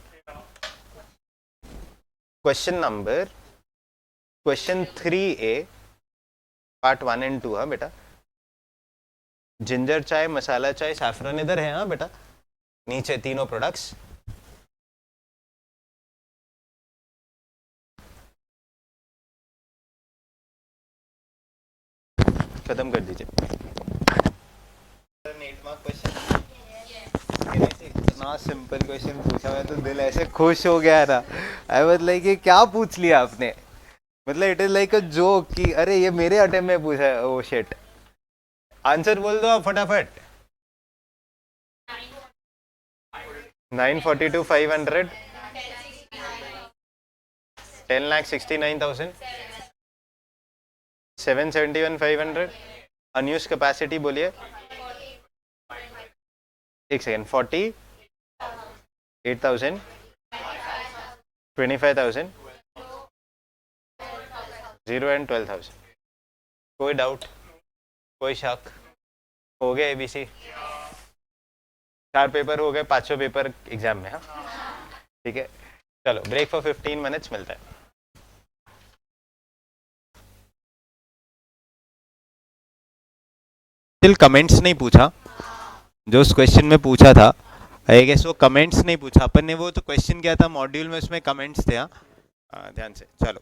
Question 3A part 1 and 2। हाँ बेटा, जिंजर चाय, मसाला चाय, सैफरन इधर है। हाँ बेटा, नीचे तीनों प्रोडक्ट्स। खत्म कर दीजिए। 8 मार्क क्वेश्चन, इतना सिंपल क्वेश्चन पूछा, मैं तो दिल ऐसे खुश हो गया था। आई वाज लाइक ये क्या पूछ लिया आपने, मतलब it is like a joke कि अरे ये मेरे अटेम्प्ट में पूछा है। ओ शिट, आंसर बोल दो आप फटाफट। 942,500, 10,69,000, 771,500। अनयूज कैपेसिटी बोलिए, एक सेकेंड, 48,000, 25,000, 0 and 12,000. कोई डाउट, कोई शक? हो गया ABC, 4 पेपर हो गए, 500 पेपर एग्जाम में। हाँ ठीक है, चलो ब्रेक फॉर 15 मिनट्स, मिलता है। स्टिल कमेंट्स नहीं पूछा जो उस क्वेश्चन में पूछा था, आई गेस वो कमेंट्स नहीं पूछा अपन ने, वो तो क्वेश्चन क्या था मॉड्यूल में, उसमें कमेंट्स थे। हाँ ध्यान से चलो।